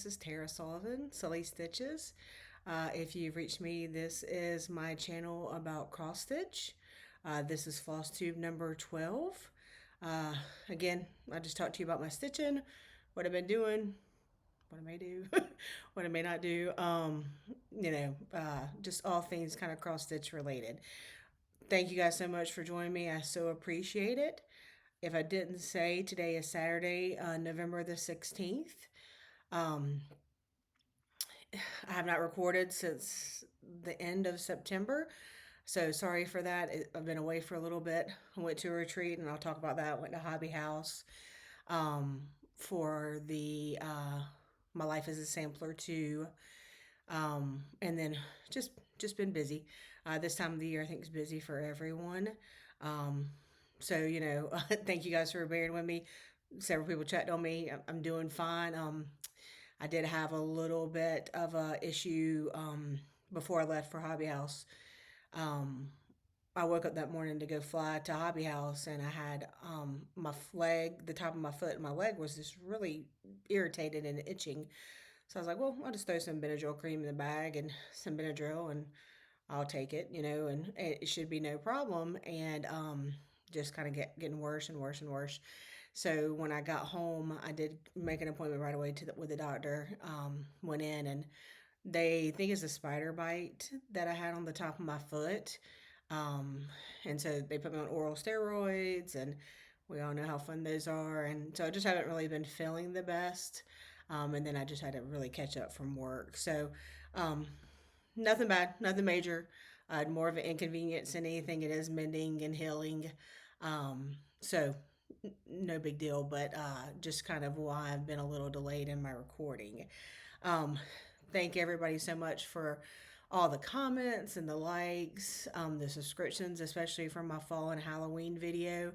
is Tara Sullivan, Sully Stitches. If you've reached me, this is my channel about cross stitch. This is Flosstube number 12. Uh, Again, I just talked to you about my stitching, what I've been doing, what I may do, what I may not do. Just all things kind of cross stitch related. Thank you guys so much for joining me. I so appreciate it. If I didn't say, today is Saturday, November the 16th. Um, I have not recorded since the end of September. So sorry for that. I've been away for a little bit. I went to a retreat, and I'll talk about that. I went to Hobby House um, for the My Life as a Sampler too. And then just just been busy. This time of the year, I think, is busy for everyone. Um, thank you guys for bearing with me. Several people checked on me. I'm doing fine. I did have a little bit of a issue before I left for Hobby House. Um, I woke up that morning to go fly to Hobby House, and I had my leg, the top of my foot, and my leg was just really irritated and itching. So I was like, well, I'll just throw some Benadryl cream in the bag and some Benadryl, and I'll take it, and it should be no problem. And just kind of getting worse and worse and worse. So when I got home, I did make an appointment right away with the doctor. Went in, and they think it's a spider bite that I had on the top of my foot. Um, and so they put me on oral steroids, and we all know how fun those are. And so I just haven't really been feeling the best. And then I just had to really catch up from work. So um, nothing bad, nothing major. More of an inconvenience than anything. It is mending and healing. So no big deal, but just kind of why I've been a little delayed in my recording. Um, Thank everybody so much for all the comments and the likes, the subscriptions, especially from my fall and Halloween video.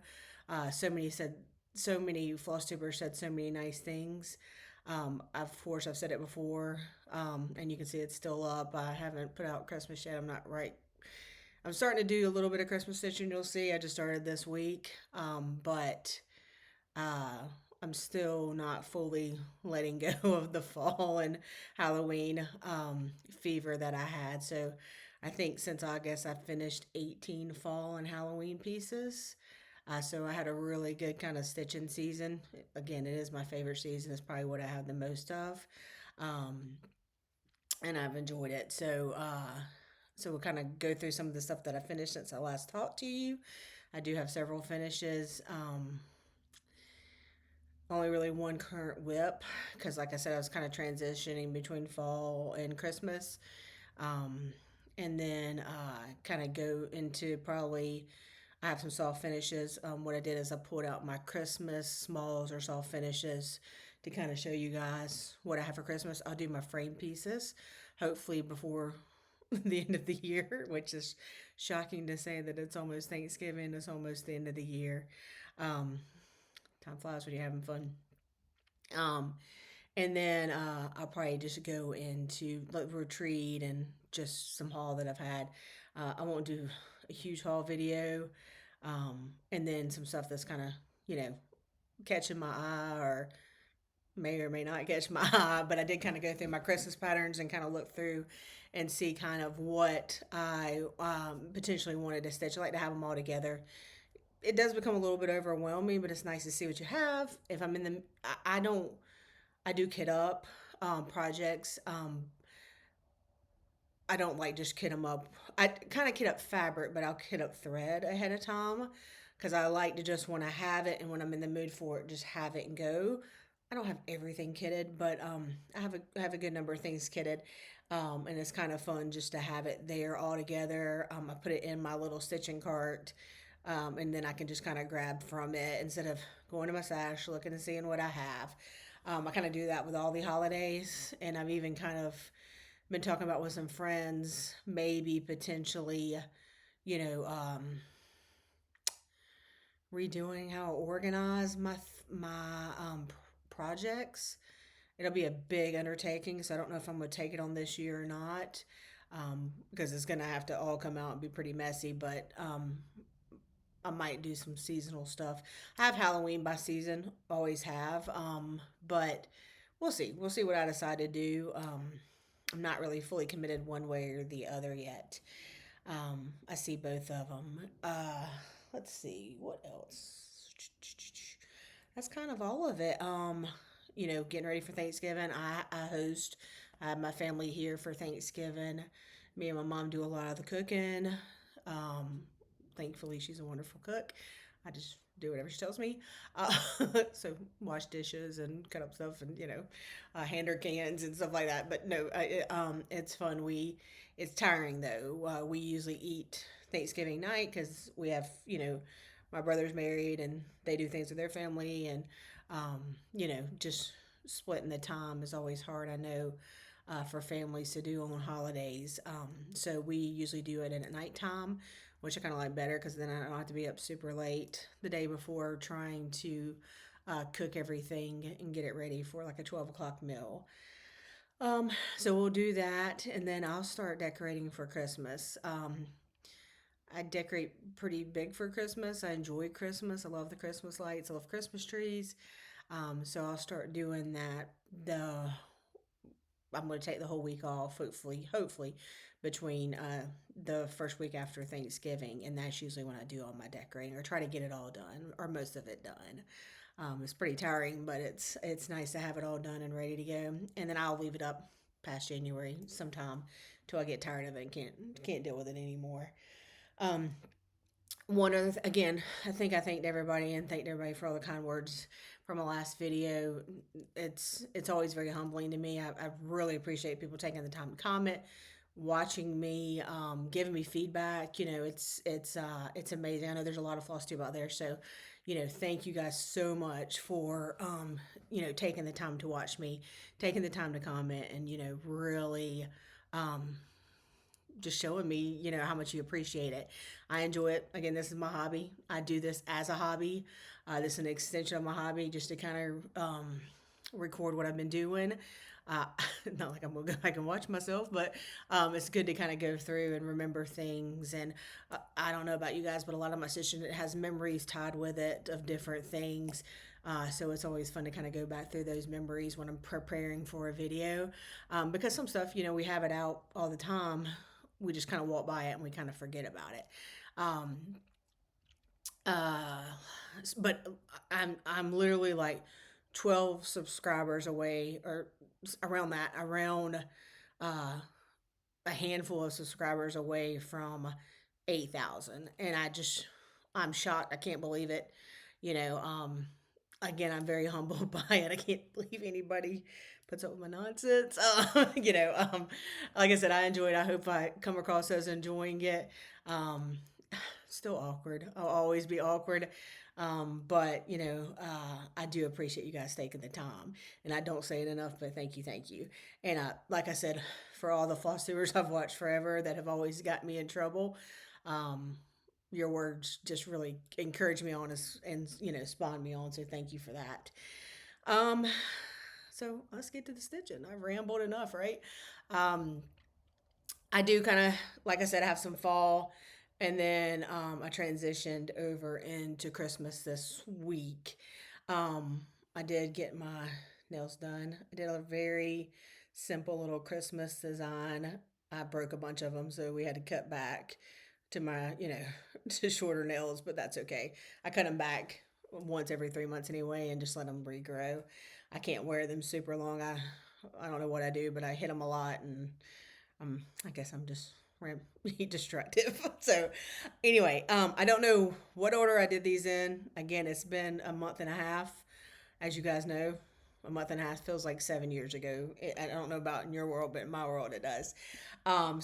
So many floss tubers said so many nice things. Of course, I've said it before, and you can see it's still up. I haven't put out Christmas yet. I'm not right. I'm starting to do a little bit of Christmas stitching. You'll see. I just started this week, but uh, I'm still not fully letting go of the fall and Halloween fever that I had. So I think since August, I've finished 18 fall and Halloween pieces. So I had a really good kind of stitching season. Again, it is my favorite season. It's probably what I have the most of. Um, and I've enjoyed it. So we'll kind of go through some of the stuff that I finished since I last talked to you. I do have several finishes. Only really one current whip because, like I said, I was kind of transitioning between fall and Christmas. Um, and then kind of go into probably, I have some soft finishes. What I did is I pulled out my Christmas smalls or soft finishes to kind of show you guys what I have for Christmas. I'll do my frame pieces hopefully before the end of the year, which is shocking to say that it's almost Thanksgiving, it's almost the end of the year. Um, Time flies when you're having fun. Um, and then I'll probably just go into like retreat and just some haul that I've had. I won't do a huge haul video. And then some stuff that's kind of, you know, catching my eye or may or may not catch my eye. But I did kind of go through my Christmas patterns and kind of look through and see kind of what I potentially wanted to stitch. I like to have them all together. It does become a little bit overwhelming, but it's nice to see what you have. If I'm in the, I don't, I do kit up projects. I don't like just kit them up. I kind of kit up fabric, but I'll kit up thread ahead of time because I like to just when I have it and when I'm in the mood for it, just have it and go. I don't have everything kitted, but I have a good number of things kitted, and it's kind of fun just to have it there all together. I put it in my little stitching cart, and then I can just kind of grab from it instead of going to my stash looking and seeing what I have. I kind of do that with all the holidays, and I've even kind of been talking about with some friends, maybe potentially, you know, redoing how I organize my projects. It'll be a big undertaking, so I don't know if I'm gonna take it on this year or not, because it's gonna have to all come out and be pretty messy. But I might do some seasonal stuff. I have Halloween by season, always have, but we'll see. We'll see what I decide to do. I'm not really fully committed one way or the other yet. I see both of them. Let's see what else. That's kind of all of it. Getting ready for Thanksgiving. I host. I have my family here for Thanksgiving. Me and my mom do a lot of the cooking. Um, Thankfully, she's a wonderful cook. I just do whatever she tells me. Uh, so wash dishes and cut up stuff and hand her cans and stuff like that. But no, it's fun. It's tiring though. We usually eat Thanksgiving night because we have my brother's married and they do things with their family and just splitting the time is always hard. I know for families to do on holidays. So we usually do it at nighttime, which I kind of like better because then I don't have to be up super late the day before trying to cook everything and get it ready for like a 12 o'clock meal. So we'll do that, and then I'll start decorating for Christmas. I decorate pretty big for Christmas. I enjoy Christmas. I love the Christmas lights. I love Christmas trees. So I'll start doing that. I'm going to take the whole week off, hopefully, between the first week after Thanksgiving, and that's usually when I do all my decorating or try to get it all done or most of it done. It's pretty tiring, but it's nice to have it all done and ready to go, and then I'll leave it up past January sometime till I get tired of it and can't deal with it anymore. Um, One other again, I thanked everybody and thanked everybody for all the kind words from my last video. It's always very humbling to me. I really appreciate people taking the time to comment, watching me, giving me feedback. It's amazing. I know there's a lot of Flosstube out there, so thank you guys so much for taking the time to watch me, taking the time to comment, and really. Um, just showing me, how much you appreciate it. I enjoy it. Again, this is my hobby. I do this as a hobby. This is an extension of my hobby just to kind of record what I've been doing. Uh, Not like I'm going to go back and watch myself, but it's good to kind of go through and remember things. And I don't know about you guys, but a lot of my session it has memories tied with it of different things. So it's always fun to kind of go back through those memories when I'm preparing for a video. Because some stuff, we have it out all the time, we just kind of walk by it and we kind of forget about it. Um, uh, but I'm literally like 12 subscribers away, or around that, around uh, a handful of subscribers away from 8,000, and I'm shocked. I can't believe it. You know, um, Again, I'm very humbled by it. I can't believe anybody puts up with my nonsense. Like I said, I enjoy it. I hope I come across as enjoying it. Um, Still awkward. I'll always be awkward. But I do appreciate you guys taking the time, and I don't say it enough. But thank you. And like I said, for all the floss tubers I've watched forever that have always got me in trouble, um, your words just really encourage me on and spawn me on. So thank you for that. Um, so let's get to the stitching. I've rambled enough, right? Um, I do kind of, like I said, have some fall, and then I transitioned over into Christmas this week. Um, I did get my nails done. I did a very simple little Christmas design. I broke a bunch of them, so we had to cut back to my, to shorter nails, but that's okay. I cut them back once every 3 months anyway, and just let them regrow. I can't wear them super long. I don't know what I do, but I hit them a lot, and I guess I'm just destructive. So anyway, I don't know what order I did these in. Again, it's been a month and a half. As you guys know, a month and a half feels like 7 years ago. I don't know about in your world, but in my world it does.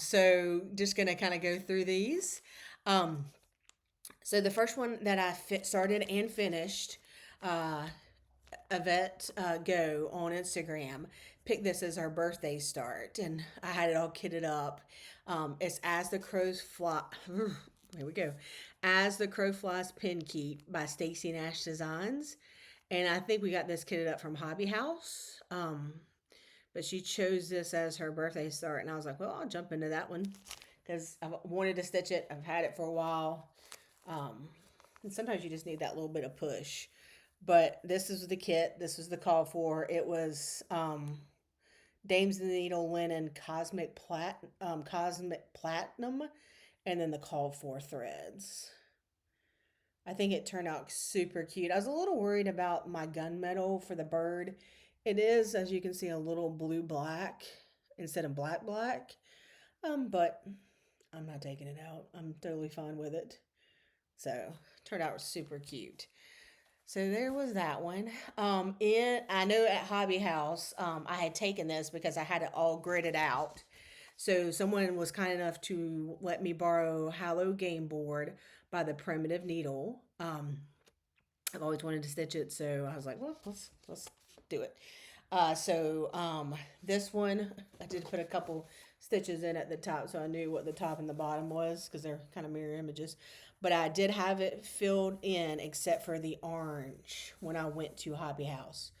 So just gonna kind of go through these. Um, so the first one that I started and finished, uh, Yvette Go on Instagram picked this as our birthday start, and I had it all kitted up. It's As the Crows Fly. Here we go. As the Crow Flies Pin Keep by Stacy Nash Designs, and I think we got this kitted up from Hobby House. But she chose this as her birthday start, and I was like, well, I'll jump into that one because I've wanted to stitch it. I've had it for a while, and sometimes you just need that little bit of push. But this is the kit. This was the call for. It was Dames of the Needle Linen Cosmic Platinum, and then the call for threads. I think it turned out super cute. I was a little worried about my gunmetal for the bird. It is, as you can see, a little blue black instead of black black. But I'm not taking it out. I'm totally fine with it. So turned out super cute. So there was that one. I know at Hobby House, I had taken this because I had it all gridded out. So someone was kind enough to let me borrow Hallow Game Board by the Primitive Needle. I've always wanted to stitch it, so I was like, well, let's do it. This one I did put a couple stitches in at the top, so I knew what the top and the bottom was because they're kind of mirror images. But I did have it filled in except for the orange when I went to Hobby House.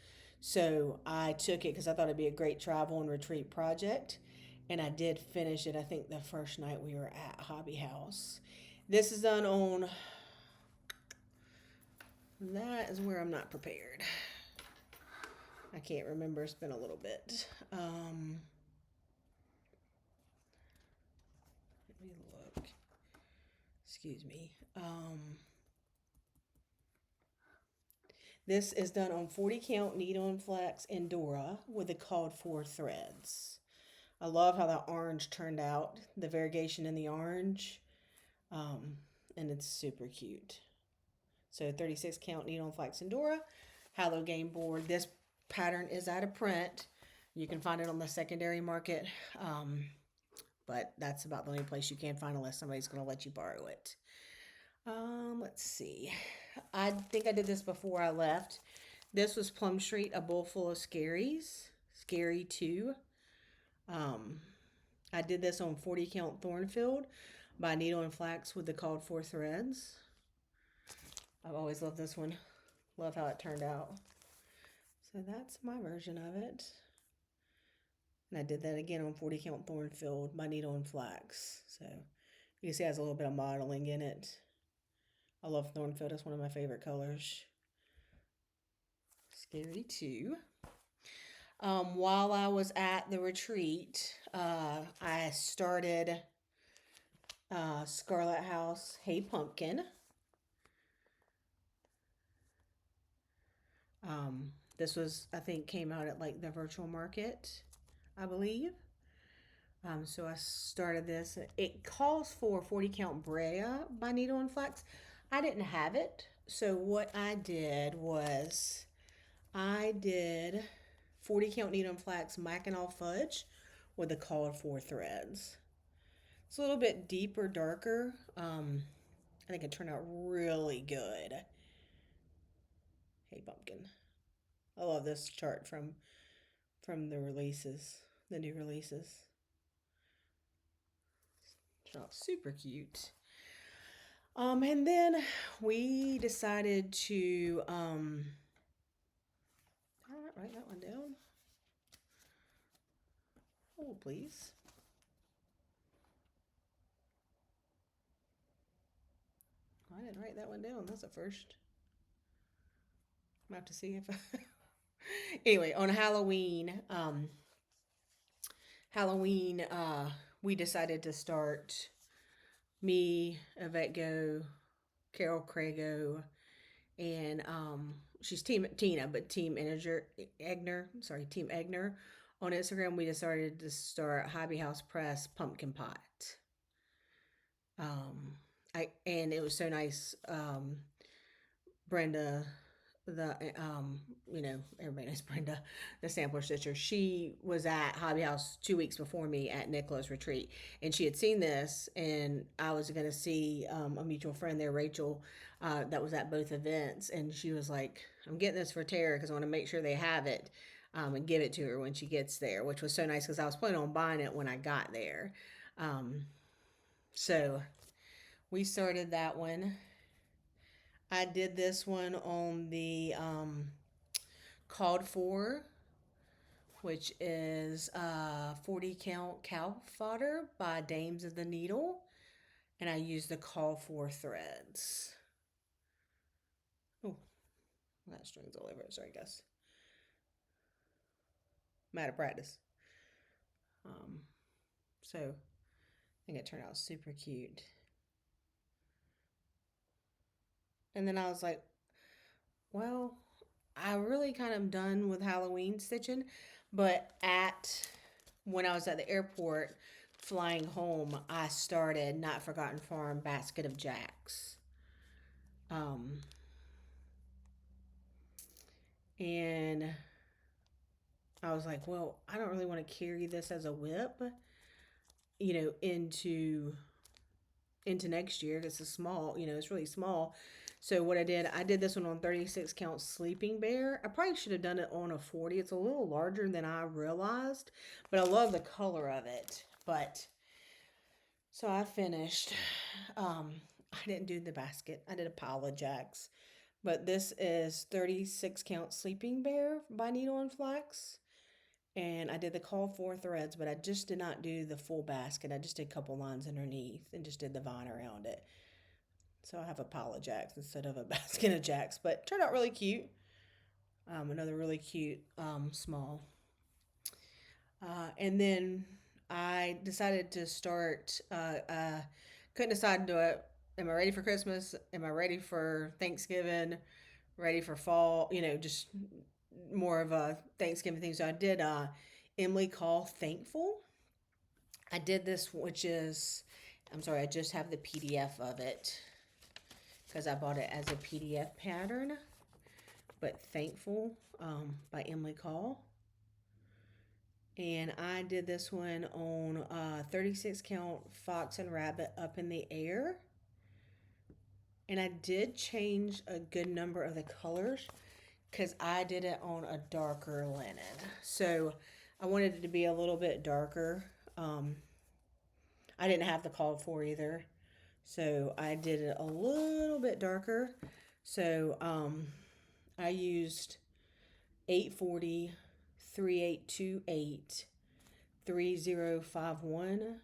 So I took it because I thought it'd be a great travel and retreat project. And I did finish it, I think, the first night we were at Hobby House. This is done on. That is where I'm not prepared. I can't remember. It's been a little bit. Let me look. Excuse me. This is done on 40 count needle and flax and Dora with the called for threads. I love how the orange turned out, the variegation in the orange, um, and it's super cute. So 36 count needle and flax and Dora, Hallow Game Board. This pattern is out of print. You can find it on the secondary market, but that's about the only place you can find unless somebody's going to let you borrow it. Let's see. I think I did this before I left. This was Plum Street, A Bowl Full of Scaries. Scary 2. Um, I did this on 40 count Thornfield by Needle and Flax with the called for threads. I've always loved this one. Love how it turned out. So that's my version of it. And I did that again on 40 count Thornfield by Needle and Flax. So you can see it has a little bit of modeling in it. I love Thornfield. It's one of my favorite colors. Scary 2. While I was at the retreat, I started Scarlet House Hey Pumpkin. This was, I think, came out at like the virtual market, I believe. So I started this. It calls for 40 count Brea by Needle and Flax. I didn't have it. So what I did was I did 40 count Needle and Flax Mackinac Fudge with the called for threads. It's a little bit deeper, darker. I think it turned out really good. Hey Pumpkin. I love this chart from the releases, the new releases. Oh, super cute. And then we decided to all right, write that one down. Oh, please. I didn't write that one down. That's a first. I'm have to see if anyway, on Halloween, we decided to start me, Yvette Go, Carol Crago, and she's Team Tina, but Team Egner. On Instagram, we decided to start Hobby House Press Pumpkin Pot. And it was so nice. Brenda, the everybody knows Brenda, the sampler stitcher. She was at Hobby House 2 weeks before me at Nicola's retreat, and she had seen this, and I was going to see a mutual friend there, Rachel, that was at both events, and she was like, "I'm getting this for Tara because I want to make sure they have it." And give it to her when she gets there, which was so nice because I was planning on buying it when I got there. So we started that one. I did this one on the called for, which is 40 count cow fodder by Dames of the Needle, and I used the call for threads. Oh, I got strings all over it, so I guess. I'm out of practice. Um, so I think it turned out super cute. And then I was like, well, I really kind of done with Halloween stitching, but at when I was at the airport flying home, I started Not Forgotten Farm Basket of Jacks. Um, and I was like, well, I don't really want to carry this as a whip, into next year. It's a small, it's really small. So what I did this one on 36 count sleeping bear. I probably should have done it on a 40. It's a little larger than I realized, but I love the color of it. But so I finished. Um, I didn't do the basket. I did a pile of jacks. But this is 36 count sleeping bear by Needle and Flax. And I did the call for threads, but I just did not do the full basket. I just did a couple lines underneath and just did the vine around it. So I have a pile of jacks instead of a basket of jacks, but turned out really cute. Another really cute small. And then I decided to start. Couldn't decide to do it. Am I ready for Christmas? Am I ready for Thanksgiving? Ready for fall? Just more of a Thanksgiving thing. So I did Emily Call Thankful. I did this, which is, I'm sorry, I just have the PDF of it because I bought it as a PDF pattern. But Thankful by Emily Call. And I did this one on 36 count Fox and Rabbit Up in the Air. And I did change a good number of the colors because I did it on a darker linen. So I wanted it to be a little bit darker. I didn't have the call for either. So I did it a little bit darker. So I used 840, 3828, 3051,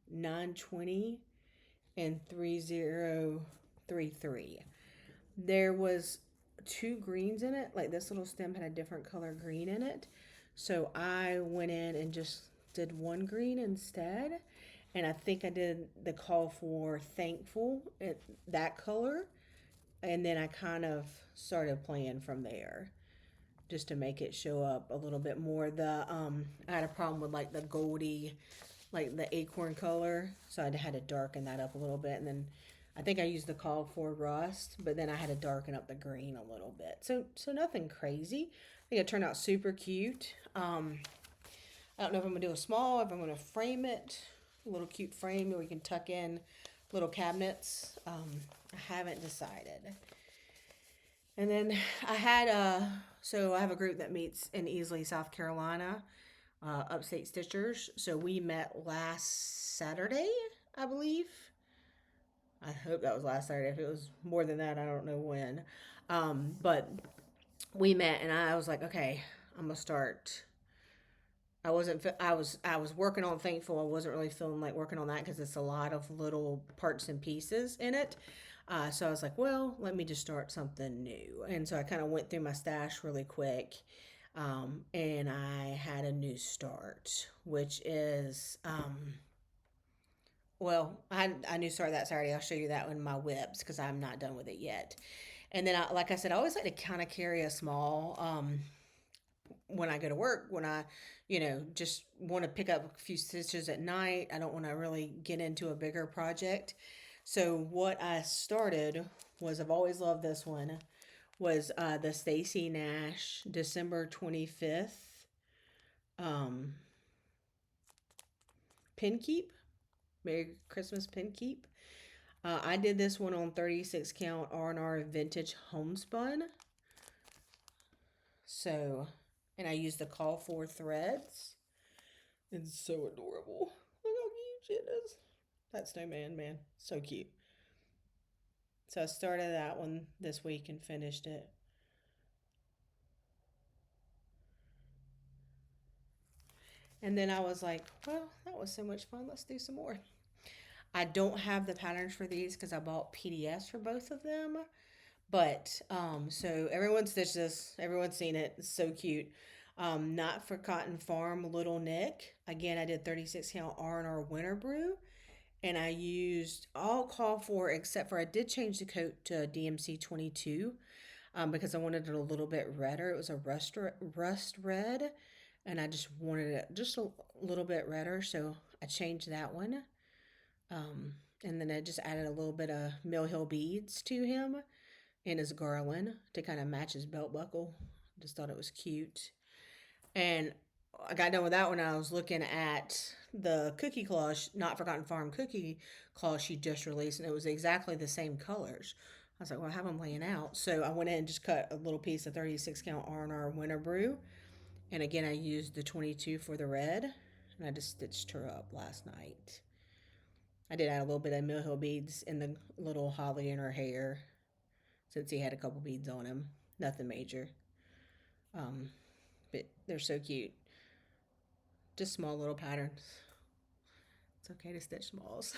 920, and 3033. There was two greens in it. Like this little stem had a different color green in it. So I went in and just did one green instead. And I think I did the call for thankful, that color. And then I kind of started playing from there just to make it show up a little bit more. I had a problem with like the goldy, like the acorn color, so I had to darken that up a little bit. And then I think I used the call for rust, but then I had to darken up the green a little bit. So nothing crazy. I think it turned out super cute. I don't know if I'm gonna do a small, if I'm gonna frame it, a little cute frame where we can tuck in little cabinets. I haven't decided. And then I had so I have a group that meets in Easley, South Carolina, Upstate Stitchers. So we met last Saturday, I believe. I hope that was last Saturday. If it was more than that, I don't know when. But we met, and I was like, okay, I'm gonna start. I was working on Thankful. I wasn't really feeling like working on that because it's a lot of little parts and pieces in it. So I was like, well, let me just start something new. And so I kind of went through my stash really quick. And I had a new start, which is, well, I knew start that Saturday. I'll show you that in my whips because I'm not done with it yet. And then, like I said, I always like to kind of carry a small when I go to work, when I, just want to pick up a few stitches at night. I don't want to really get into a bigger project. So what I started was, I've always loved this one, was the Stacy Nash December 25th um, pin keep. Merry Christmas pin keep. I did this one on 36 count R&R Vintage Homespun. So, and I used the call for threads. It's so adorable. Look how cute it is. That snowman, man, so cute. So I started that one this week and finished it. And then I was like, well, that was so much fun. Let's do some more. I don't have the patterns for these because I bought PDFs for both of them. But so everyone stitched this. Everyone's seen it. It's so cute. Not for Cotton Farm, Little Nick. Again, I did 36 count R&R Winter Brew, and I used all called for except for I did change the coat to DMC 22 because I wanted it a little bit redder. It was a rust red, and I just wanted it just a little bit redder, so I changed that one. Um, and then I just added a little bit of Mill Hill beads to him and his garland to kind of match his belt buckle. Just thought it was cute. And I got done with that when I was looking at the cookie cloth, Not Forgotten Farm cookie cloth she just released, and it was exactly the same colors. I was like, well, I have them laying out. So I went in and just cut a little piece of 36 count R&R Winter Brew. And again, I used the 22 for the red, and I just stitched her up last night. I did add a little bit of Mill Hill beads in the little holly in her hair since he had a couple beads on him. Nothing major. Um, but they're so cute. Just small little patterns. It's okay to stitch smalls.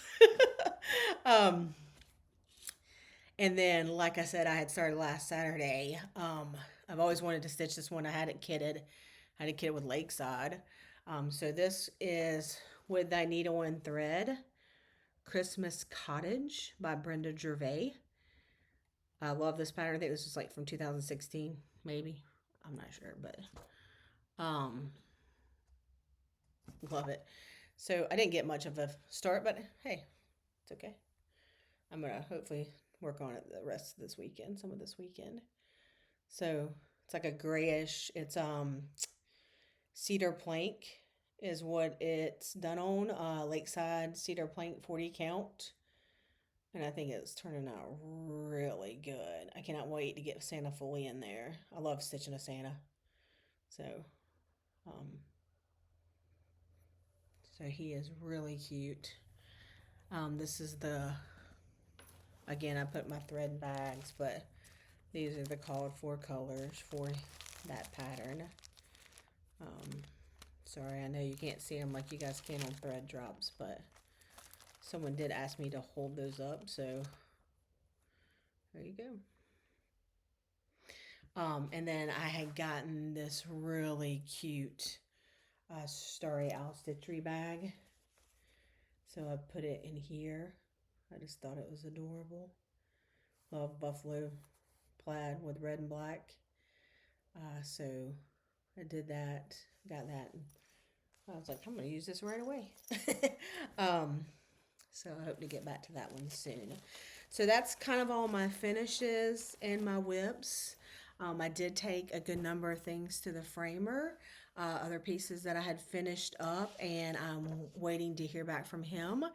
um, and then, like I said, I had started last Saturday. I've always wanted to stitch this one. I had it kitted. I had it kitted with Lakeside. So this is With Thy Needle and Thread, Christmas Cottage by Brenda Gervais. I love this pattern. I think this was like from 2016, maybe. I'm not sure, but um, love it. So I didn't get much of a start, but hey, it's okay. I'm gonna hopefully work on it the rest of this weekend, some of this weekend. So it's like a grayish. It's cedar plank is what it's done on. Lakeside cedar plank 40 count. And I think it's turning out really good. I cannot wait to get Santa fully in there. I love stitching a Santa. So, um, so he is really cute. This is again, I put my thread bags, but these are the called for colors for that pattern. Sorry, I know you can't see them like you guys can on thread drops, but someone did ask me to hold those up, so there you go. And then I had gotten this really cute Starry Owl Stitchery bag. So I put it in here. I just thought it was adorable. Love buffalo plaid with red and black. So I did that, got that. I was like, I'm going to use this right away. So I hope to get back to that one soon. So that's kind of all my finishes and my whips. I did take a good number of things to the framer, other pieces that I had finished up, and I'm waiting to hear back from him.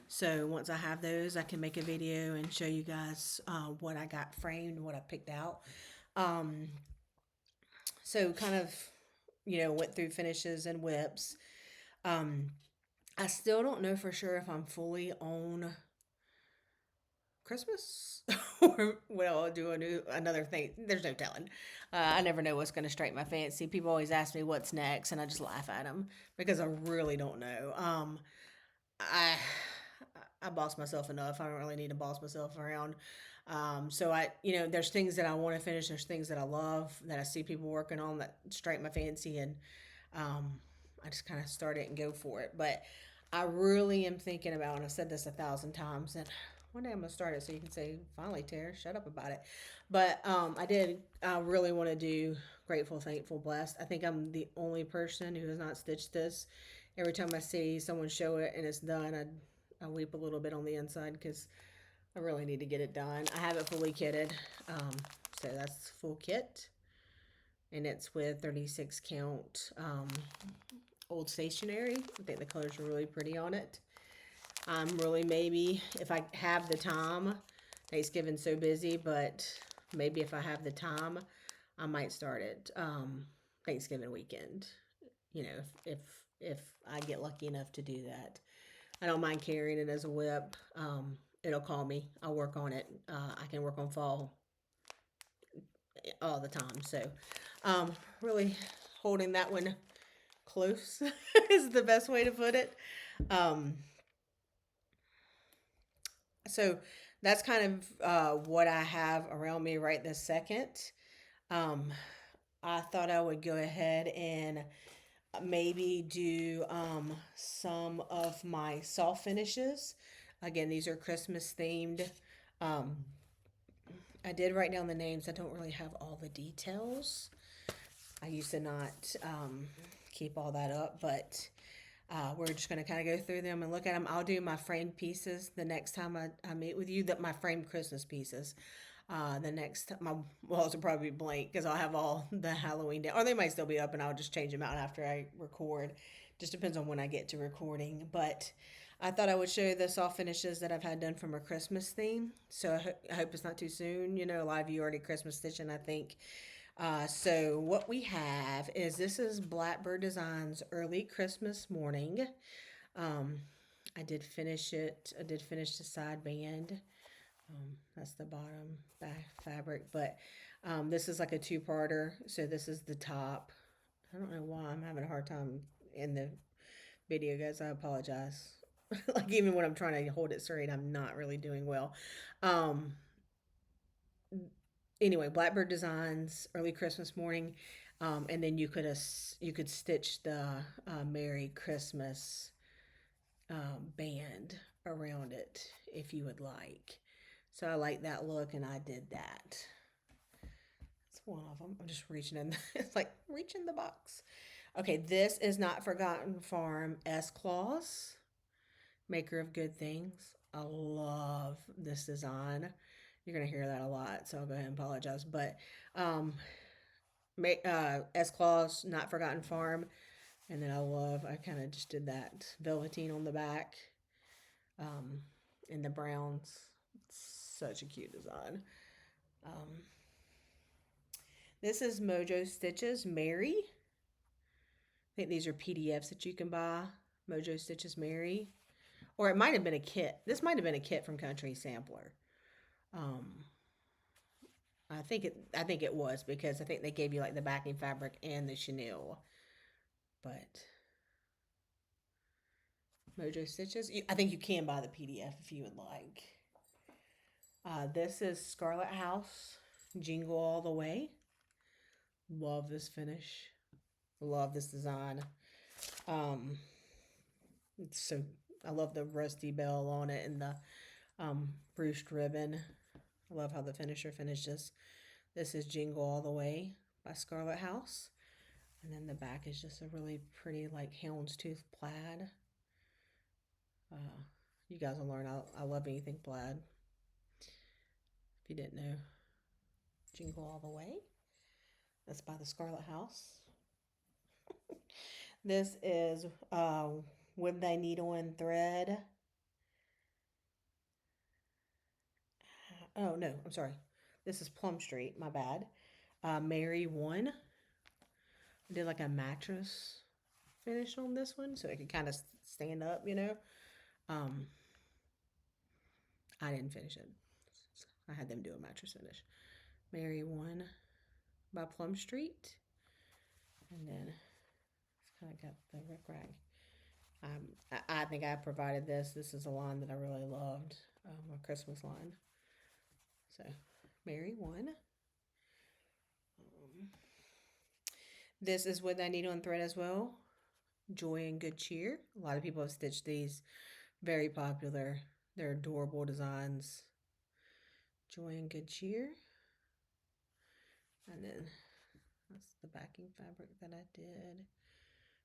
So once I have those, I can make a video and show you guys what I got framed, what I picked out. So kind of, went through finishes and whips. I still don't know for sure if I'm fully on Christmas or will I do another thing. There's no telling. I never know what's going to strike my fancy. People always ask me what's next, and I just laugh at them because I really don't know. I I boss myself enough. I don't really need to boss myself around. So there's things that I want to finish. There's things that I love that I see people working on that strike my fancy, and I just kind of start it and go for it. But I really am thinking about, and I've said this 1,000 times, and one day I'm gonna start it so you can say, "Finally, Tara, shut up about it." But I really want to do Grateful, Thankful, Blessed. I think I'm the only person who has not stitched this. Every time I see someone show it and it's done, I weep a little bit on the inside because I really need to get it done. I have it fully kitted, so that's full kit, and it's with 36 count old stationery. I think the colors are really pretty on it. Really, maybe if I have the time, Thanksgiving's so busy, but maybe if I have the time, I might start it Thanksgiving weekend. If I get lucky enough to do that. I don't mind carrying it as a whip. It'll call me. I'll work on it. I can work on fall all the time. So, really holding that one close is the best way to put it. So that's kind of what I have around me right this second. Um, I thought I would go ahead and maybe do some of my soft finishes. Again, these are Christmas themed. Um, I did write down the names. I don't really have all the details. I used to not keep all that up, but we're just going to kind of go through them and look at them. I'll do my framed pieces the next time I meet with you, that my framed Christmas pieces. The next my walls will probably be blank because I'll have all the Halloween down, or they might still be up, and I'll just change them out after I record. Just depends on when I get to recording. But I thought I would show you the soft finishes that I've had done from a Christmas theme. So I hope it's not too soon. You know, a lot of you already Christmas stitching, I think. So what we have is, this is Blackbird Designs Early Christmas Morning. Um, I did finish it. I did finish the side band. That's the bottom back fabric, but this is like a two-parter. So this is the top. I don't know why I'm having a hard time in the video, guys. I apologize. Like, even when I'm trying to hold it straight, I'm not really doing well. Um, anyway, Blackbird Designs Early Christmas Morning, and then you could stitch the Merry Christmas band around it if you would like. So I like that look, and I did that. That's one of them. I'm just reaching in. It's like reaching the box. Okay, this is Not Forgotten Farm S Claus, maker of good things. I love this design. You're gonna hear that a lot, so I'll go ahead and apologize. But um, S Claus, Not Forgotten Farm, and then I kind of just did that velveteen on the back, um, in the browns. It's such a cute design. Um, this is Mojo Stitches Mary. I think these are PDFs that you can buy. Mojo Stitches Mary. Or it might have been a kit. This might have been a kit from Country Sampler. Um, I think it was, because I think they gave you like the backing fabric and the chenille. But Mojo Stitches. I think you can buy the PDF if you would like. This is Scarlet House Jingle All the Way. Love this finish. Love this design. Um, it's so, I love the rusty bell on it and the ruched ribbon. I love how the finisher finishes. This is Jingle All the Way by Scarlet House. And then the back is just a really pretty, like, houndstooth plaid. Uh, you guys will learn I love anything plaid. If you didn't know, Jingle All the Way. That's by the Scarlet House. This is Wood Thy Needle and Thread. Oh, no, I'm sorry. This is Plum Street, my bad. Mary 1. I did like a mattress finish on this one, so it could kind of stand up, you know. Um, I didn't finish it. I had them do a mattress finish. Mary 1 by Plum Street. And then it's kind of got the rick rag. I think I provided this. This is a line that I really loved, a Christmas line. So, Mary 1. This is Wood Thy Needle and Thread as well. Joy and Good Cheer. A lot of people have stitched these. Very popular. They're adorable designs. Joy and Good Cheer. And then that's the backing fabric that I did.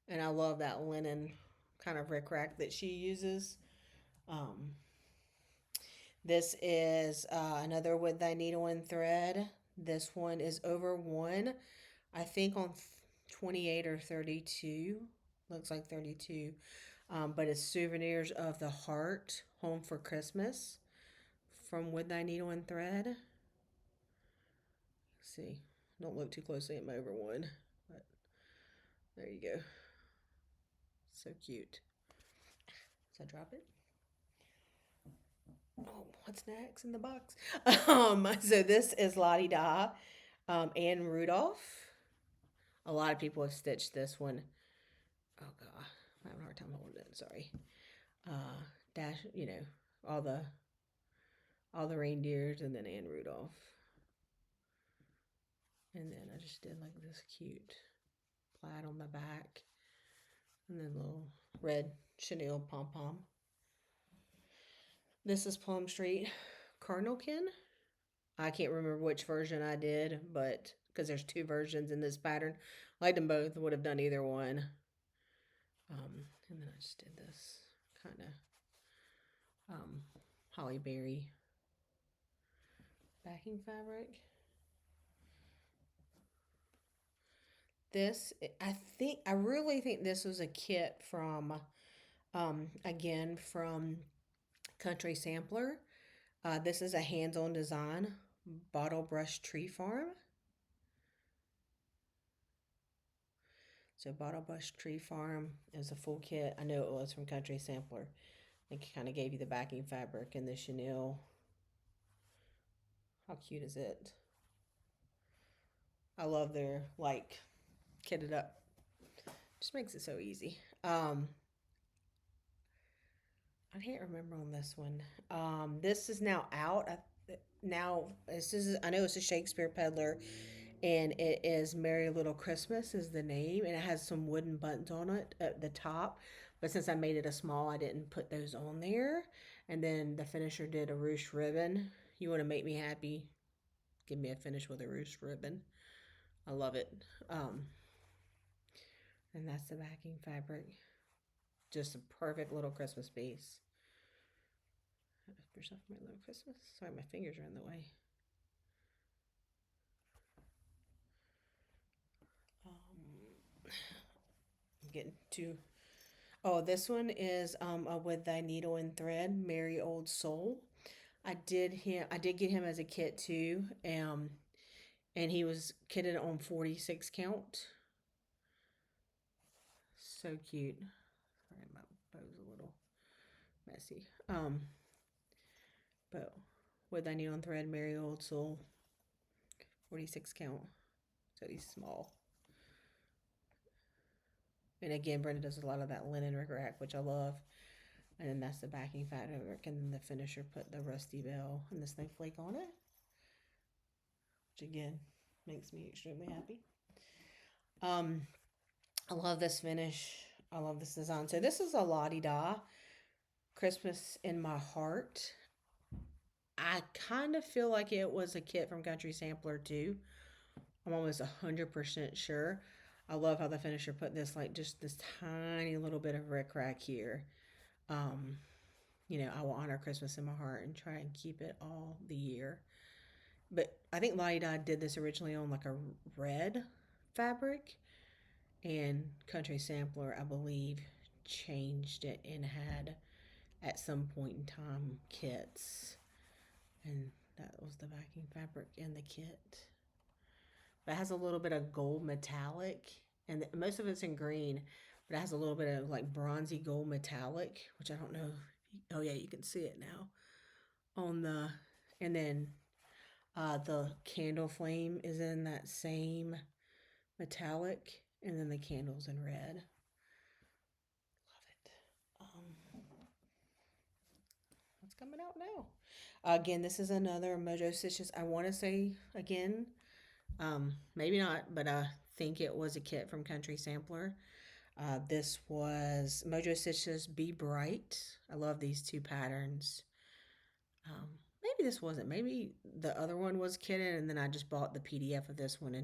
And I love that linen kind of rickrack that she uses. Um, this is another Wood Thy Needle and Thread. This one is over 1, I think on 28 or 32. Looks like 32. But it's Souvenirs of the Heart, Home for Christmas, from Wood Thy Needle and Thread. Let's see. Don't look too closely at my over 1. But there you go. So cute. So drop it. Oh, what's next in the box? So this is Lottie Da, Anne Rudolph. A lot of people have stitched this one. Oh god, I'm having a hard time holding it. Sorry. Dash, you know, all the all the reindeers, and then Anne Rudolph. And then I just did like this cute plaid on the back, and then little red chenille pom pom. This is Plum Street Cardinalkin. I can't remember which version I did, but because there's two versions in this pattern, liked them both. Would have done either one. And then I just did this kind of holly berry backing fabric. This, I really think this was a kit from, again, from Country Sampler. This is a hands-on design, Bottle Brush Tree Farm. So Bottle Brush Tree Farm is a full kit. I know it was from Country Sampler. It kind of gave you the backing fabric and the chenille. How cute is it? I love their like kitted up. Just makes it so easy. I can't remember on this one. This is now out. Now this is, I know it's a Shakespeare Peddler, and it is Merry Little Christmas is the name, and it has some wooden buttons on it at the top. But since I made it a small, I didn't put those on there. And then the finisher did a ruched ribbon. You want to make me happy? Give me a finish with a ruched ribbon. I love it. And that's the backing fabric. Just a perfect little Christmas piece. For my little Christmas. Sorry, my fingers are in the way. I'm getting too. Oh, this one is with thy needle and thread, Merry Old Soul. I did get him as a kit too. And he was kitted on 46 count. So cute. Sorry, my bow's a little messy. But with thy needle and thread, Merry Old Soul, 46 count. So he's small. And again, Brenda does a lot of that linen rickrack, which I love. And then that's the backing fabric. And then the finisher put the Rusty Bell and the snowflake on it. Which again, makes me extremely happy. I love this finish. I love this design. So this is a La-Di-Da Christmas in My Heart. I kind of feel like it was a kit from Country Sampler too. I'm almost 100% sure. I love how the finisher put this, like just this tiny little bit of rickrack here. I will honor Christmas in my heart and try and keep it all the year. But I think La-Di-Da did this originally on like a red fabric, and Country Sampler, I believe, changed it and had at some point in time kits, and that was the backing fabric in the kit. But it has a little bit of gold metallic, and most of it's in green, but it has a little bit of like bronzy gold metallic, which I don't know. Oh yeah, you can see it now on the, and then the candle flame is in that same metallic, and then the candle's in red. Love it. What's coming out now? Again, this is another Mojo Stitches. I want to say again, maybe not, but I think it was a kit from Country Sampler. This was Mojo Stitches Be Bright. I love these two patterns. Maybe this wasn't. Maybe the other one was kitted, and then I just bought the PDF of this one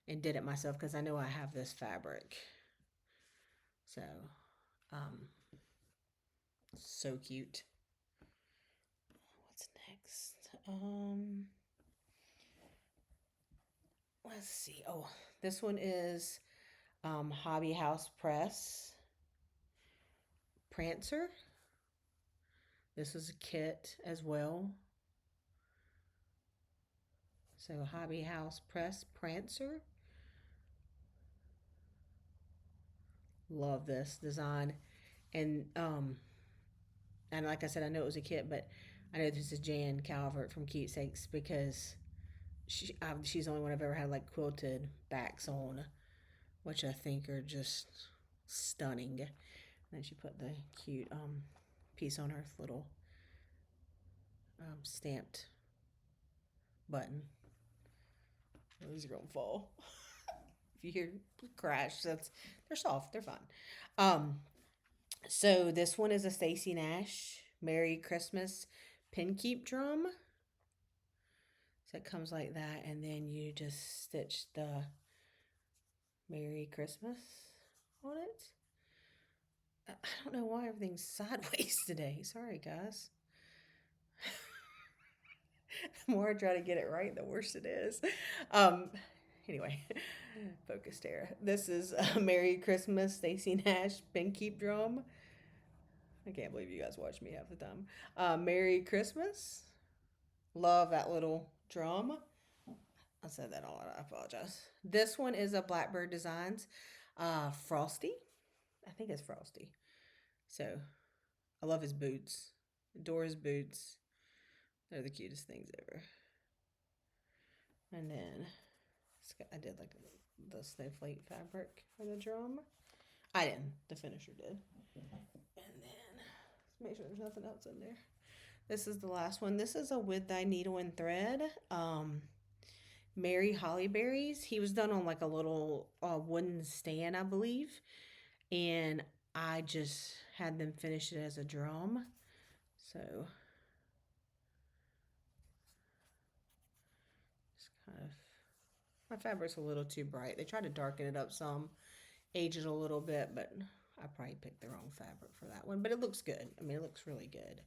and did it myself because I know I have this fabric. So, so cute. What's next? Let's see. Oh, this one is Hobby House Press Prancer. This is a kit as well. So Hobby House Press Prancer. Love this design. And like I said, I know it was a kit, but I know this is Jan Calvert from Keepsakes because she's the only one I've ever had like quilted backs on, which I think are just stunning. And then she put the cute piece on her little stamped button. These are gonna fall. If you hear crash, they're soft. They're fine. Um, so this one is a Stacy Nash Merry Christmas pin keep drum. So it comes like that, and then you just stitch the Merry Christmas on it. I don't know why everything's sideways today. Sorry, guys. The more I try to get it right, the worse it is. Um, anyway, focus there. This is Merry Christmas, Stacy Nash, Pin Keep Drum. I can't believe you guys watch me half the time. Merry Christmas. Love that little drum. I said that all. I apologize. This one is a Blackbird Designs, Frosty. I think it's Frosty. So I love his boots. Adore his boots. They're the cutest things ever. And then I did like the snowflake fabric for the drum. I didn't. The finisher did. And then let's make sure there's nothing else in there. This is the last one. This is a With Thy Needle and Thread. Mary Hollyberries. He was done on like a little wooden stand, I believe. And I just had them finish it as a drum. So just kind of, my fabric's a little too bright. They tried to darken it up some, age it a little bit, but I probably picked the wrong fabric for that one. But it looks good. I mean, it looks really good.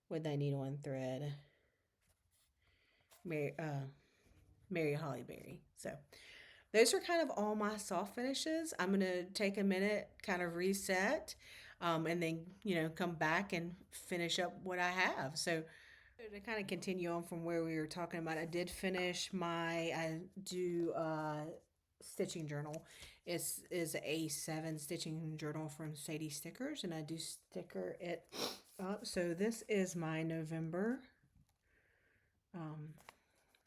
With Thy Needle and Thread. Mary, Mary Hollyberry. So those are kind of all my soft finishes. I'm going to take a minute, kind of reset, and then, come back and finish up what I have. So to kind of continue on from where we were talking about, I did finish I do stitching journal. Is a 7 stitching journal from Sadie Stickers, and I do sticker it up. So this is my November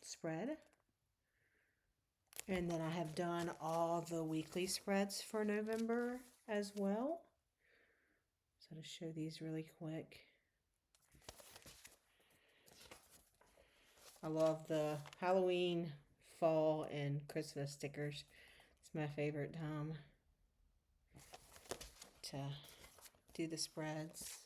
spread. And then I have done all the weekly spreads for November as well. So to show these really quick. I love the Halloween, fall, and Christmas stickers. It's my favorite time to do the spreads.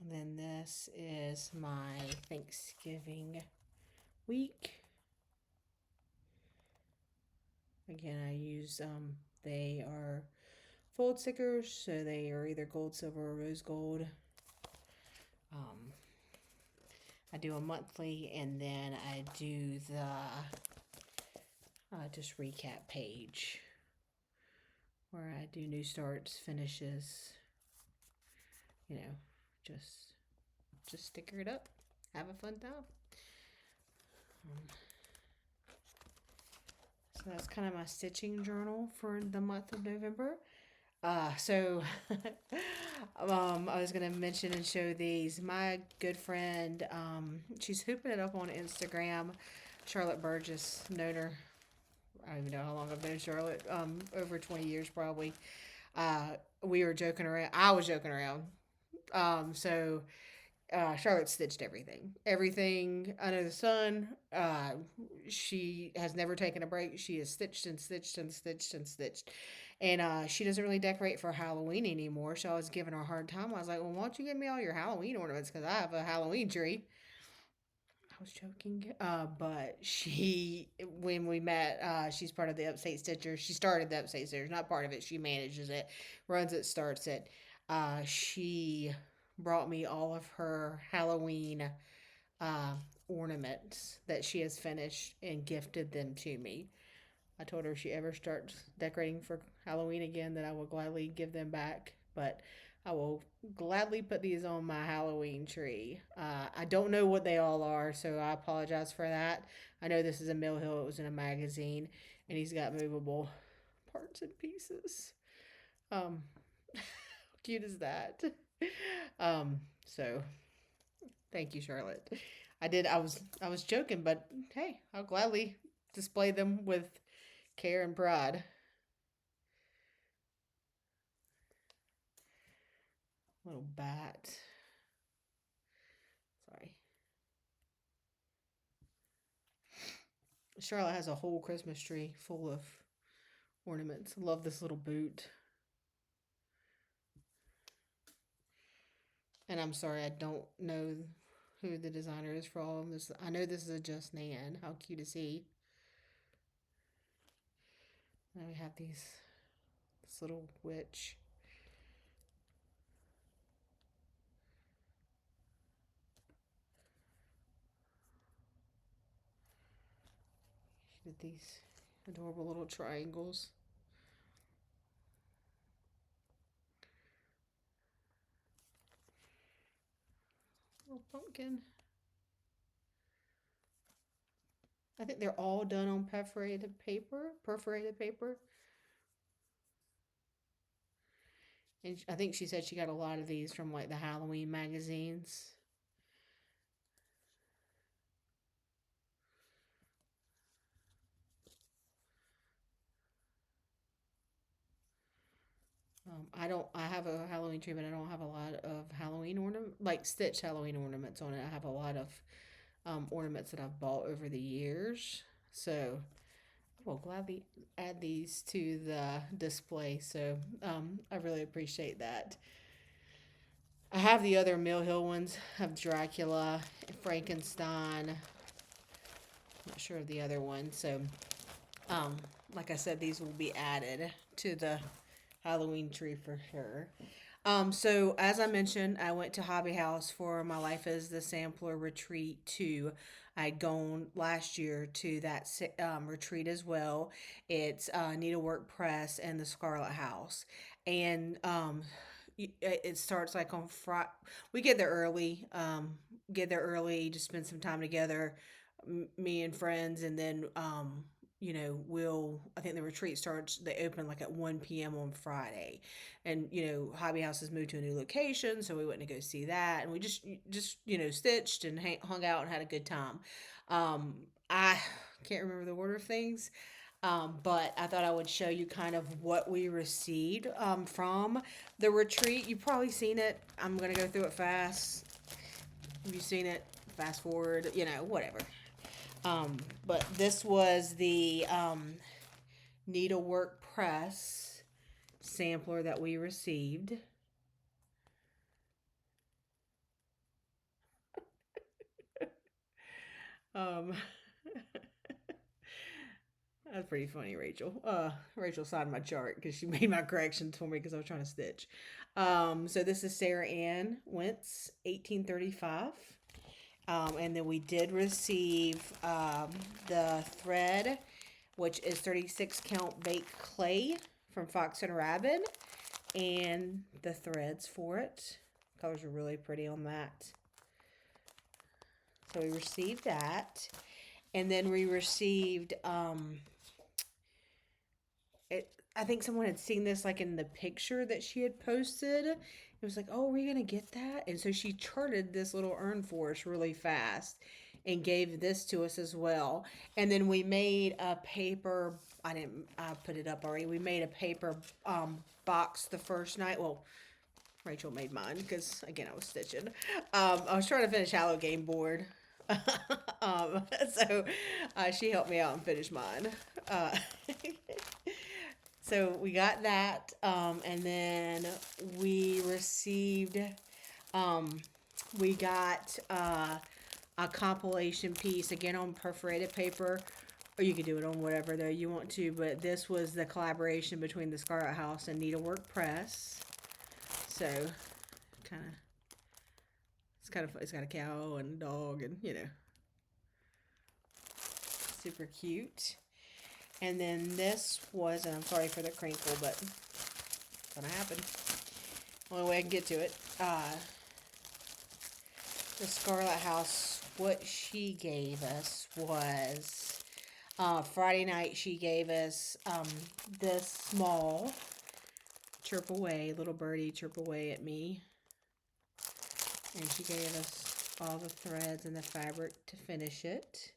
And then this is my Thanksgiving week. Again, I use, they are fold stickers, so they are either gold, silver, or rose gold. I do a monthly, and then I do the just recap page where I do new starts, finishes, just sticker it up, have a fun time. So that's kind of my stitching journal for the month of November. So I was gonna mention and show these. My good friend, she's hooping it up on Instagram. Charlotte Burgess, known her. I don't even know how long I've known Charlotte. Over 20 years probably. We were joking around. I was joking around. So Charlotte stitched everything under the sun. She has never taken a break. She has stitched and stitched and stitched and stitched. And she doesn't really decorate for Halloween anymore. So I was giving her a hard time. I was like, well, why don't you give me all your Halloween ornaments? Because I have a Halloween tree. I was joking. But when we met, she's part of the Upstate Stitchers. She started the Upstate Stitchers, not part of it. She manages it, runs it, starts it. She brought me all of her Halloween ornaments that she has finished and gifted them to me. I told her if she ever starts decorating for Halloween again, that I will gladly give them back. But I will gladly put these on my Halloween tree. I don't know what they all are, so I apologize for that. I know this is a Mill Hill. It was in a magazine, and he's got movable parts and pieces. How cute is that? So thank you, Charlotte. I was joking, but hey, I'll gladly display them with care and pride. Little bat. Sorry. Charlotte has a whole Christmas tree full of ornaments. Love this little boot. And I'm sorry, I don't know who the designer is for all of this. I know this is a Just Nan. How cute is he? Now we have this little witch. She did these adorable little triangles. Little pumpkin. I think they're all done on perforated paper. And I think she said she got a lot of these from like the Halloween magazines. I have a Halloween tree, but I don't have a lot of Halloween ornament, like stitched Halloween ornaments on it. I have a lot of ornaments that I've bought over the years. So I will gladly add these to the display. So I really appreciate that. I have the other Mill Hill ones of Dracula, Frankenstein. Not sure of the other one. So, like I said, these will be added to the Halloween tree for sure. So as I mentioned, I went to Hobby House for my Life as the Sampler retreat too. I'd gone last year to that retreat as well. It's Needlework Press and the Scarlet House, and it starts like on Friday. We get there early, just spend some time together, me and friends, and then I think the retreat starts, they open like at 1 p.m. on Friday. And, Hobby House has moved to a new location, so we went to go see that. And we just stitched and hung out and had a good time. I can't remember the order of things. But I thought I would show you kind of what we received from the retreat. You've probably seen it. I'm going to go through it fast. Have you seen it? Fast forward, whatever. But this was the Needlework Press sampler that we received. Um, that's pretty funny, Rachel. Rachel signed my chart because she made my corrections for me because I was trying to stitch. So this is Sarah Ann Wentz, 1835. And then we did receive the thread, which is 36 count baked clay from Fox and Rabbit, and the threads for it. Colors are really pretty on that. So we received that. And then we received, I think someone had seen this like in the picture that she had posted. It was like, oh, are we going to get that? And so she charted this little urn for us really fast and gave this to us as well. And then we made a paper, I put it up already. We made a paper box the first night. Well, Rachel made mine because, again, I was stitching. I was trying to finish Hallow Game Board. So she helped me out and finish mine. So we got that, and then we received, we got a compilation piece, again on perforated paper, or you could do it on whatever though you want to, but this was the collaboration between the Scarlet House and Needlework Press. So, it's got a cow and a dog and, super cute. And then this was, and I'm sorry for the crinkle, but it's gonna happen. Only way I can get to it. The Scarlet House, what she gave us was, Friday night she gave us this small chirp away, little birdie chirp away at me. And she gave us all the threads and the fabric to finish it.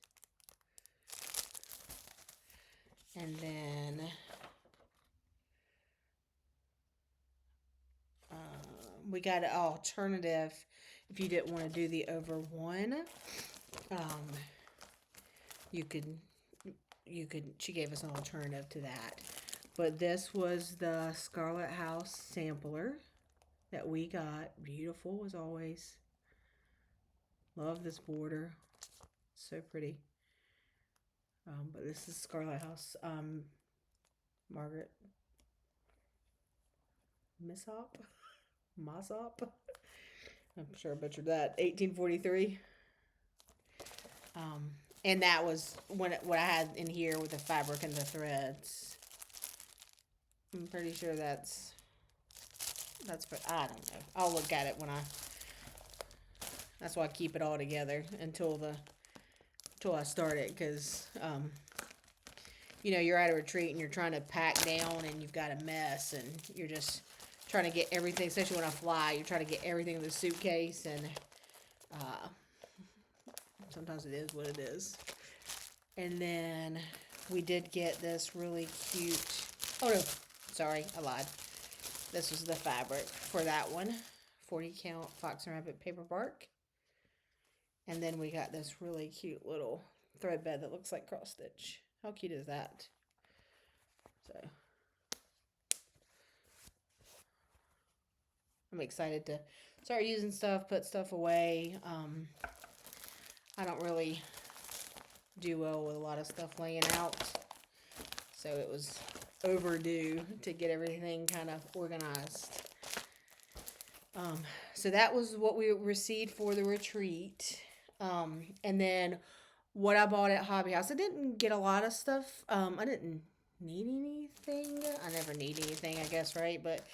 And then we got an alternative if you didn't want to do the over one. Um, you could she gave us an alternative to that. But this was the Scarlet House sampler that we got. Beautiful as always. Love this border. So pretty. But this is Scarlet House. Margaret Missop? Mossop? I'm sure I butchered that. 1843. And that was what I had in here with the fabric and the threads. I'm pretty sure that's for, I don't know. I'll look at it when that's why I keep it all together until I start it, because you're at a retreat and you're trying to pack down and you've got a mess and you're just trying to get everything, especially when I fly, you're trying to get everything in the suitcase, and sometimes it is what it is. And then we did get this really cute, oh no, sorry, I lied. This was the fabric for that one. 40 count Fox and Rabbit paper bark. And then we got this really cute little thread bed that looks like cross stitch. How cute is that? So I'm excited to start using stuff, put stuff away. I don't really do well with a lot of stuff laying out, so it was overdue to get everything kind of organized. So that was what we received for the retreat. And then what I bought at Hobby House, I didn't get a lot of stuff. I didn't need anything. I never need anything, I guess, right? But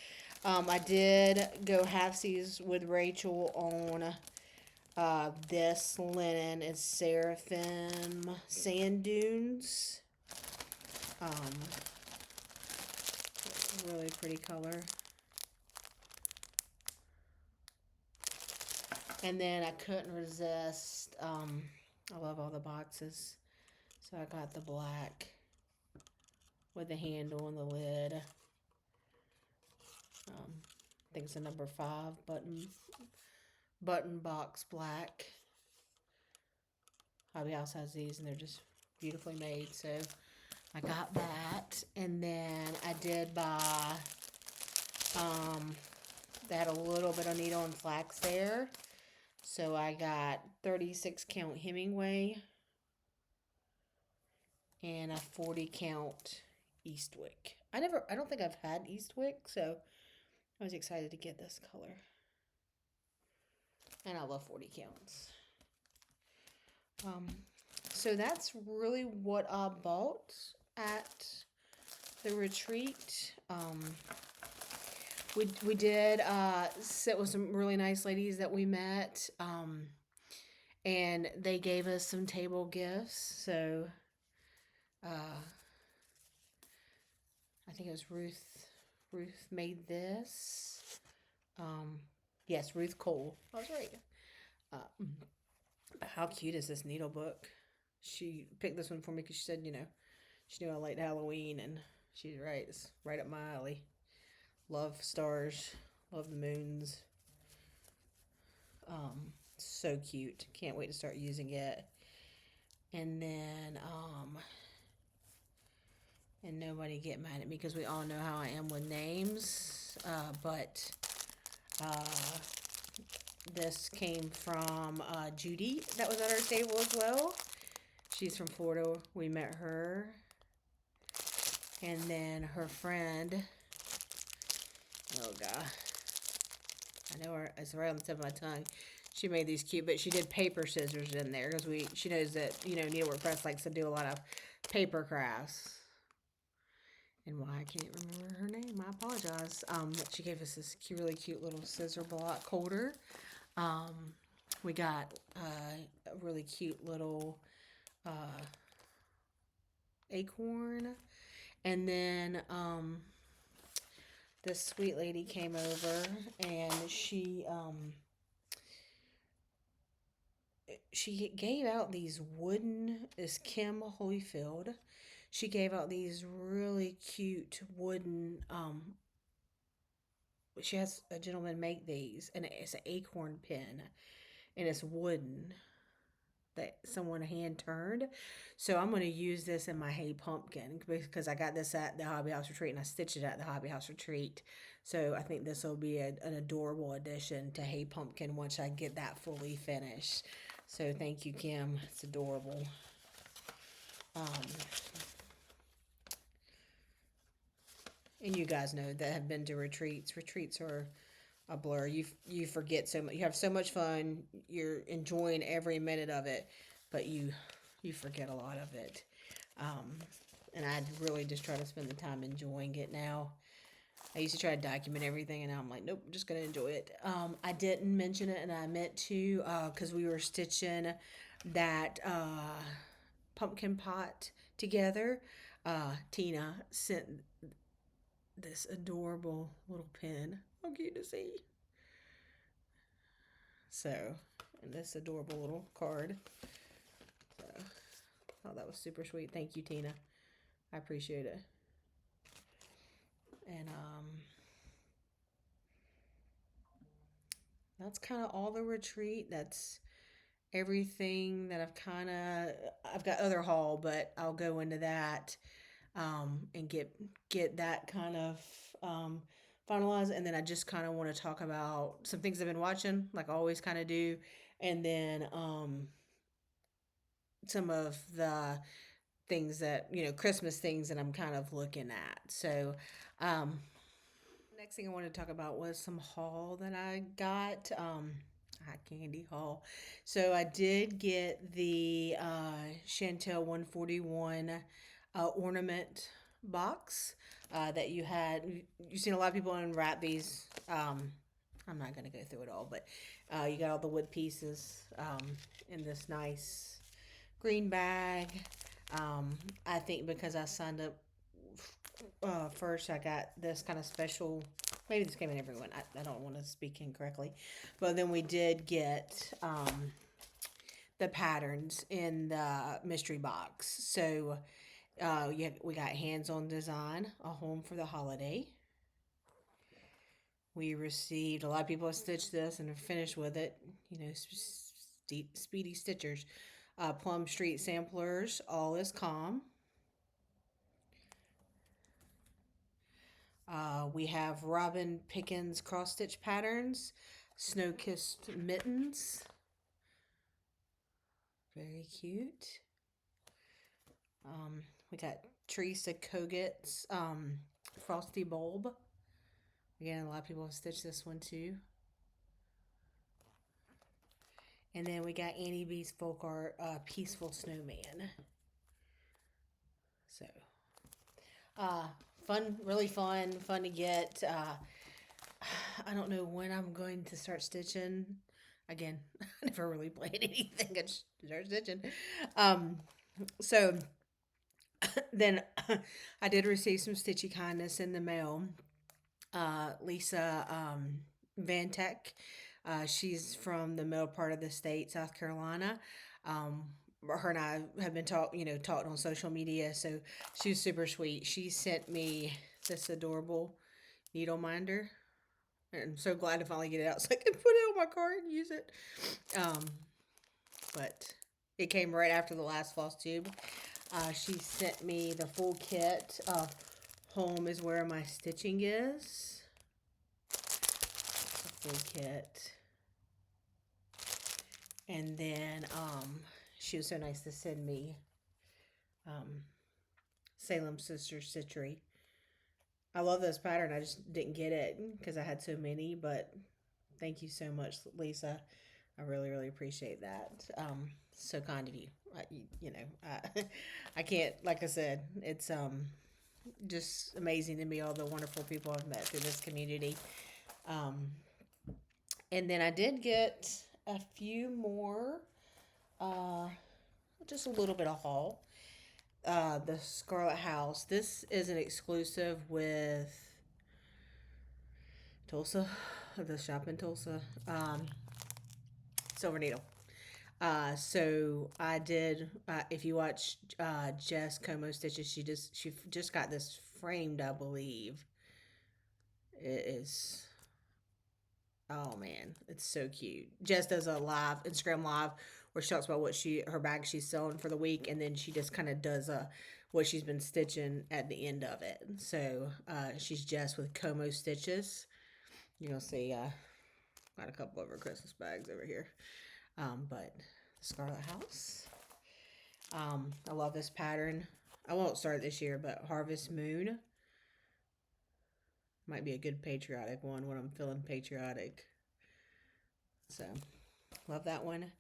I did go halfsies with Rachel on this linen. It's Seraphim Sand Dunes. Really pretty color. And then I couldn't resist. I love all the boxes. So I got the black with the handle and the lid. I think it's a number 5 button box black. Hobby House has these and they're just beautifully made. So I got that. And then I did buy, they had a little bit of needle and flax there. So I got 36 count Hemingway and a 40 count Eastwick. I don't think I've had Eastwick, so I was excited to get this color. And I love 40 counts. So that's really what I bought at the retreat. We did sit with some really nice ladies that we met, and they gave us some table gifts. So I think it was Ruth made this. Yes, Ruth Cole. I was right. How cute is this needle book? She picked this one for me because she said, she knew I liked Halloween, and she's right. It's right up my alley. Love stars. Love the moons. So cute. Can't wait to start using it. And then, and nobody get mad at me because we all know how I am with names. But this came from Judy that was at our table as well. She's from Florida. We met her. And then her friend, oh God, I know her, it's right on the tip of my tongue. She made these cute, but she did paper scissors in there because she knows that, Needlework Press likes to do a lot of paper crafts. And why I can't remember her name, I apologize. She gave us this really cute little scissor block holder. We got a really cute little acorn. And then this sweet lady came over, and she gave out these wooden, is Kim Holyfield. She gave out these really cute wooden, she has a gentleman make these, and it's an acorn pin, and it's wooden that someone hand turned. So I'm going to use this in my Hey Pumpkin because I got this at the Hobby House Retreat and I stitched it at the Hobby House Retreat. So I think this will be an adorable addition to Hey Pumpkin once I get that fully finished. So thank you, Kim. It's adorable. Um, and you guys know that have been to retreats. Retreats are a blur. You forget so much. You have so much fun. You're enjoying every minute of it, but you forget a lot of it. Um, and I really just try to spend the time enjoying it now. I used to try to document everything, and now I'm like, nope, I'm just gonna enjoy it. I didn't mention it, and I meant to, because we were stitching that pumpkin pot together. Tina sent this adorable little pin. How cute to see. So, and this adorable little card. So, I thought that was super sweet. Thank you, Tina. I appreciate it. And that's kind of all the retreat. That's everything that I've got other haul, but I'll go into that and get that kind of finalized. And then I just kind of want to talk about some things I've been watching, like I always kind of do, and then some of the things that Christmas things that I'm kind of looking at. So next thing I wanted to talk about was some haul that I got. A candy haul. So I did get the Chantel 141 ornament box that you had. You've seen a lot of people unwrap these. I'm not going to go through it all, but you got all the wood pieces in this nice green bag. I think because I signed up first, I got this kind of special. Maybe this came in everyone. I don't want to speak incorrectly, but then we did get the patterns in the mystery box. So yeah, we got hands-on design, a home for the holiday. We received a lot of people have stitched this and are finished with it. Speedy stitchers. Plum Street samplers. All is calm. We have Robin Pickens cross stitch patterns, Snow Kissed mittens, very cute. We got Teresa Koget's frosty bulb. Again, a lot of people have stitched this one too. And then we got Annie B's folk art peaceful snowman. So, fun, really fun to get. I don't know when I'm going to start stitching. Again, I never really planned anything. I just start stitching. So then I did receive some stitchy kindness in the mail. Lisa Van Tech. She's from the middle part of the state, South Carolina. Her and I have been talking on social media. So she was super sweet. She sent me this adorable needle minder. I'm so glad to finally get it out so I can put it on my card and use it. But it came right after the last Flosstube. She sent me the full kit of Home is Where My Stitching Is. The full kit. And then she was so nice to send me Salem Sisters Stitchery. I love this pattern. I just didn't get it because I had so many, but thank you so much, Lisa. I really appreciate that. So kind of you. I can't, like I said, it's just amazing to me all the wonderful people I've met through this community. And then I did get a few more, just a little bit of haul. The Scarlet House. This is an exclusive with Tulsa, the shop in Tulsa. Silver Needle. So I did. If you watch Jess Como Stitches, she just got this framed, I believe. It is. Oh man, it's so cute. Jess does a live Instagram live where she talks about what she her bag she's selling for the week, and then she just kind of does what she's been stitching at the end of it. So she's Jess with Como Stitches. You're gonna see. Got a couple of her Christmas bags over here. But Scarlet House. I love this pattern. I won't start this year, but Harvest Moon might be a good patriotic one when I'm feeling patriotic. So, love that one.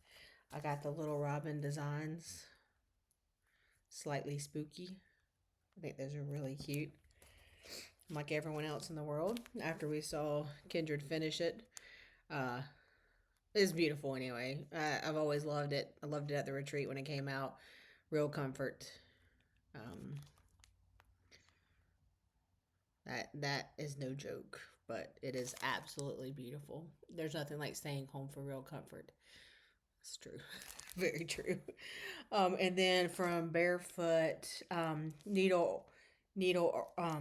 I got the Little Robin designs, slightly spooky. I think those are really cute. Like everyone else in the world, after we saw Kindred finish it, uh, it's beautiful anyway. I've always loved it. I loved it at the retreat when it came out. Real comfort. Um, that is no joke, but it is absolutely beautiful. There's nothing like staying home for real comfort. It's true. Very true. And then from Barefoot, needle needleworks,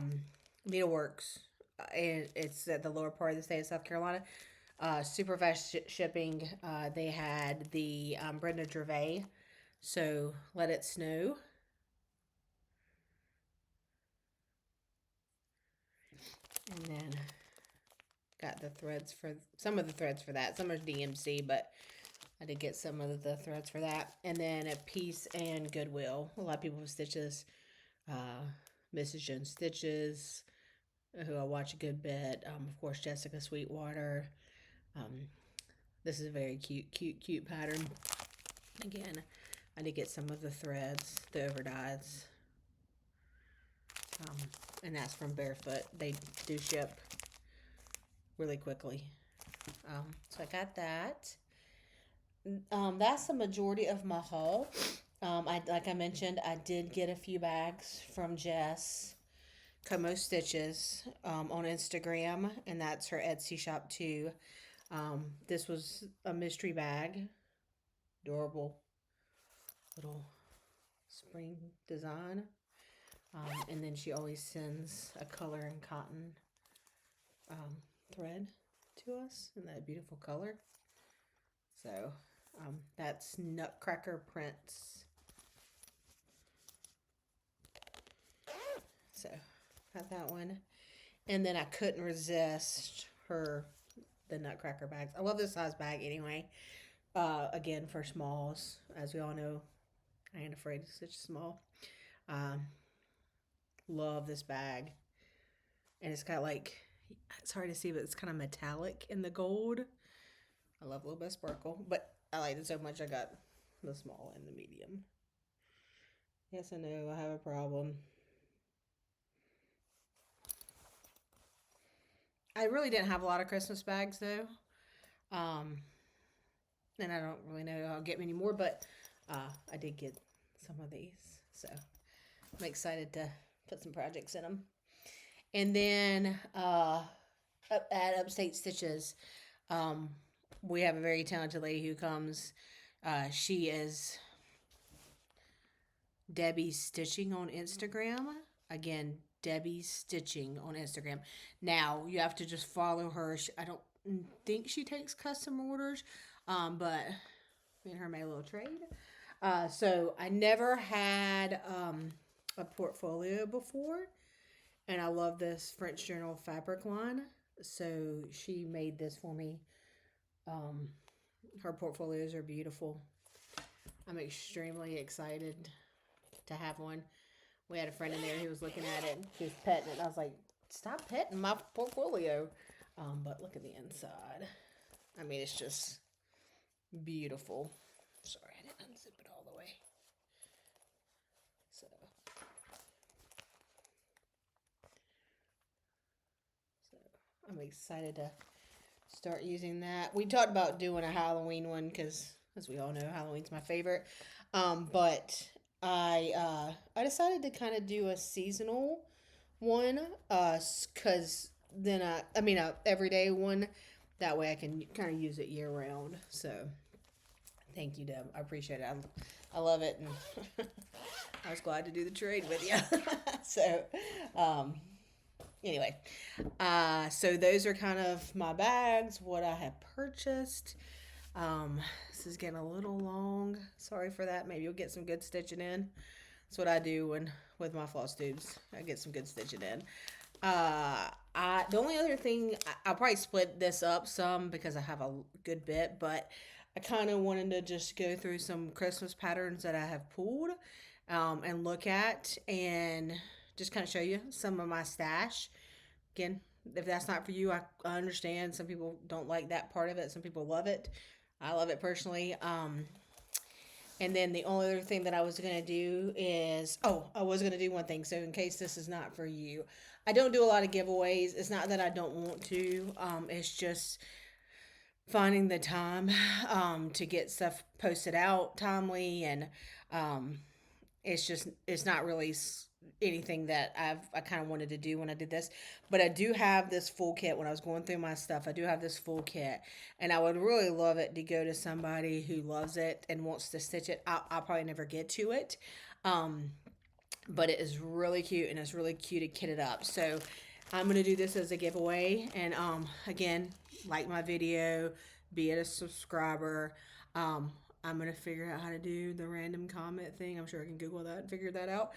and it's at the lower part of the state of South Carolina. Super fast shipping. They had the Brenda Gervais, so Let It Snow. And then got the threads for some of the threads for that. Some are DMC, but I did get some of the threads for that. And then at Peace and Goodwill. A lot of people have stitches. Mrs. Jones Stitches, who I watch a good bit. Of course, Jessica Sweetwater. Um, this is a very cute pattern. Again, I did get some of the threads, the overdyes. And that's from Barefoot. They do ship really quickly. So I got that. That's the majority of my haul. Like I mentioned, I did get a few bags from Jess Como Stitches on Instagram, and that's her Etsy shop too. This was a mystery bag, adorable little spring design. And then she always sends a color and cotton thread to us in that beautiful color. So that's Nutcracker Prints. So got that one. And then I couldn't resist the Nutcracker bags. I love this size bag anyway. Again, for smalls. As we all know, I ain't afraid to stitch small. Love this bag. And it's got like, it's hard to see, but it's kind of metallic in the gold. I love a little bit of sparkle, but I like it so much I got the small and the medium. Yes, I know, I have a problem. I really didn't have a lot of Christmas bags though. And I don't really know I'll get many more, but I did get some of these. So I'm excited to put some projects in them. And then at Upstate Stitches, we have a very talented lady who comes. She is Debbie Stitching on Instagram. Again, Debbie Stitching on Instagram. Now, you have to just follow her. I don't think she takes custom orders, but me and her made a little trade. So I never had a portfolio before, and I love this French Journal fabric line. So she made this for me. Her portfolios are beautiful. I'm extremely excited to have one. We had a friend in there who was looking at it. She was petting it. I was like, stop petting my portfolio. But look at the inside. I mean, it's just beautiful. Sorry, I didn't unzip it all the way. So I'm excited to start using that. We talked about doing a Halloween one because, as we all know, Halloween's my favorite. But I decided to kind of do a seasonal one, because then I mean a everyday one. That way I can kind of use it year round. So Thank you, Deb. I appreciate it. I love it, and I was glad to do the trade with you. So, um, anyway, so those are kind of my bags, what I have purchased. This is getting a little long. Sorry for that. Maybe you'll get some good stitching in. That's what I do when with my floss tubes. I get some good stitching in. The only other thing I'll probably split this up some because I have a good bit, but I kind of wanted to just go through some Christmas patterns that I have pulled, and look at and just kind of show you some of my stash. Again, if that's not for you, I understand. Some people don't like that part of it. Some people love it. I love it personally. And then the only other thing that I was going to do is, oh, I was going to do one thing. So, in case this is not for you, I don't do a lot of giveaways. It's not that I don't want to, it's just finding the time to get stuff posted out timely. And um, it's not really anything that I kind of wanted to do when I did this. But I do have this full kit. When I was going through my stuff, I do have this full kit, and I would really love it to go to somebody who loves it and wants to stitch it. I'll probably never get to it, um, but it is really cute, and it's really cute to kit it up. So I'm gonna do this as a giveaway, and again, like my video, be it a subscriber. Um, I'm gonna figure out how to do the random comment thing. I'm sure I can Google that and figure that out.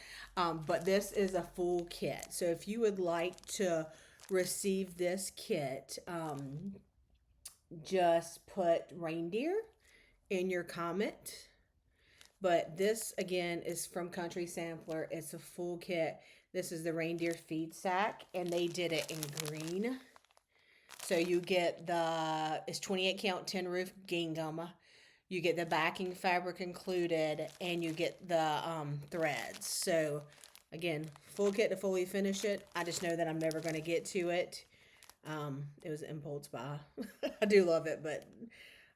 But this is a full kit. So if you would like to receive this kit, just put reindeer in your comment. But this again is from Country Sampler. It's a full kit. This is the reindeer feed sack, and they did it in green. So you get it's 28 count tin roof gingham. You get the backing fabric included, and you get the threads. So again, full kit to fully finish it. I just know that I'm never going to get to it. It was an impulse buy. I do love it, but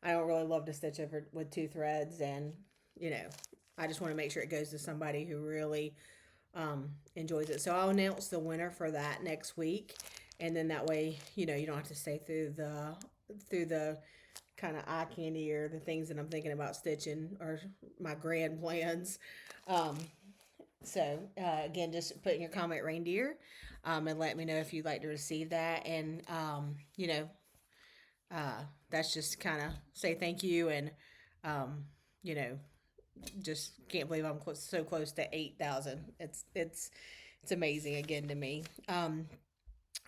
I don't really love to stitch over with two threads, and I just want to make sure it goes to somebody who really enjoys it. So I'll announce the winner for that next week, and then that way you don't have to stay through the kind of eye candy or the things that I'm thinking about stitching or my grand plans. Again, just put in your comment reindeer, and let me know if you'd like to receive that. And that's just kind of say thank you, and you know just can't believe I'm so close to 8,000. It's amazing again to me.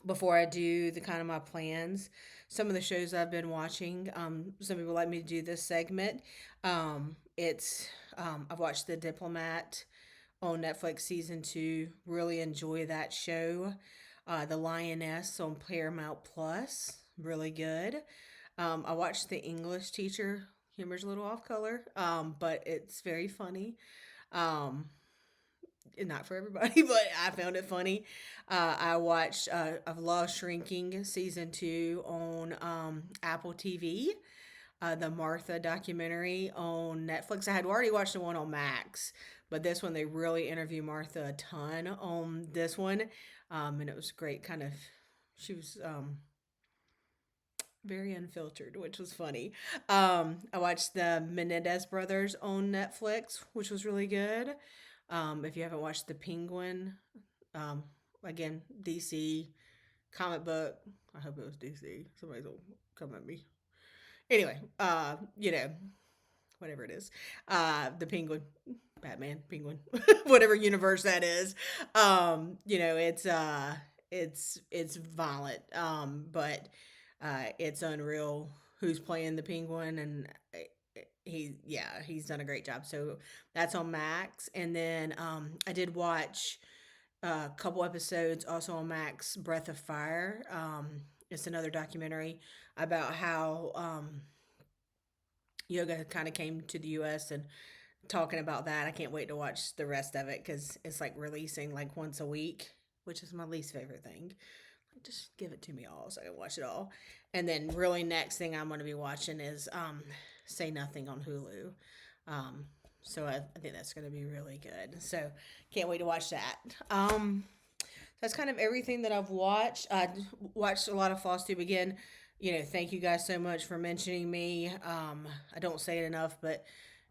Before I do the kind of my plans, some of the shows I've been watching. Some people like me to do this segment. It's I've watched The Diplomat on Netflix season 2. Really enjoy that show. The Lioness on Paramount Plus. Really good. I watched The English Teacher. Humor's a little off color, but it's very funny. Um, Not for everybody, but I found it funny. I watched of Law Shrinking season 2 on Apple TV. The Martha documentary on Netflix. I had already watched the one on Max, but this one they really interview Martha a ton on this one, and it was great. Kind of, she was very unfiltered, which was funny. I watched the Menendez brothers on Netflix, which was really good. If you haven't watched The Penguin, again, DC comic book. I hope it was DC. Somebody will come at me. Anyway, whatever it is. The Penguin, Batman, Penguin, whatever universe that is. It's violent. But it's unreal who's playing the Penguin, and he's done a great job. So that's on Max. And then I did watch a couple episodes also on Max, Breath of Fire. It's another documentary about how yoga kind of came to the US, and talking about that. I can't wait to watch the rest of it because it's like releasing like once a week, which is my least favorite thing. Just give it to me all so I can watch it all. And then really next thing I'm going to be watching is Say Nothing on Hulu. So I think that's going to be really good. So can't wait to watch that. That's kind of everything that I've watched. I watched a lot of Flosstube again. Thank you guys so much for mentioning me. I don't say it enough, but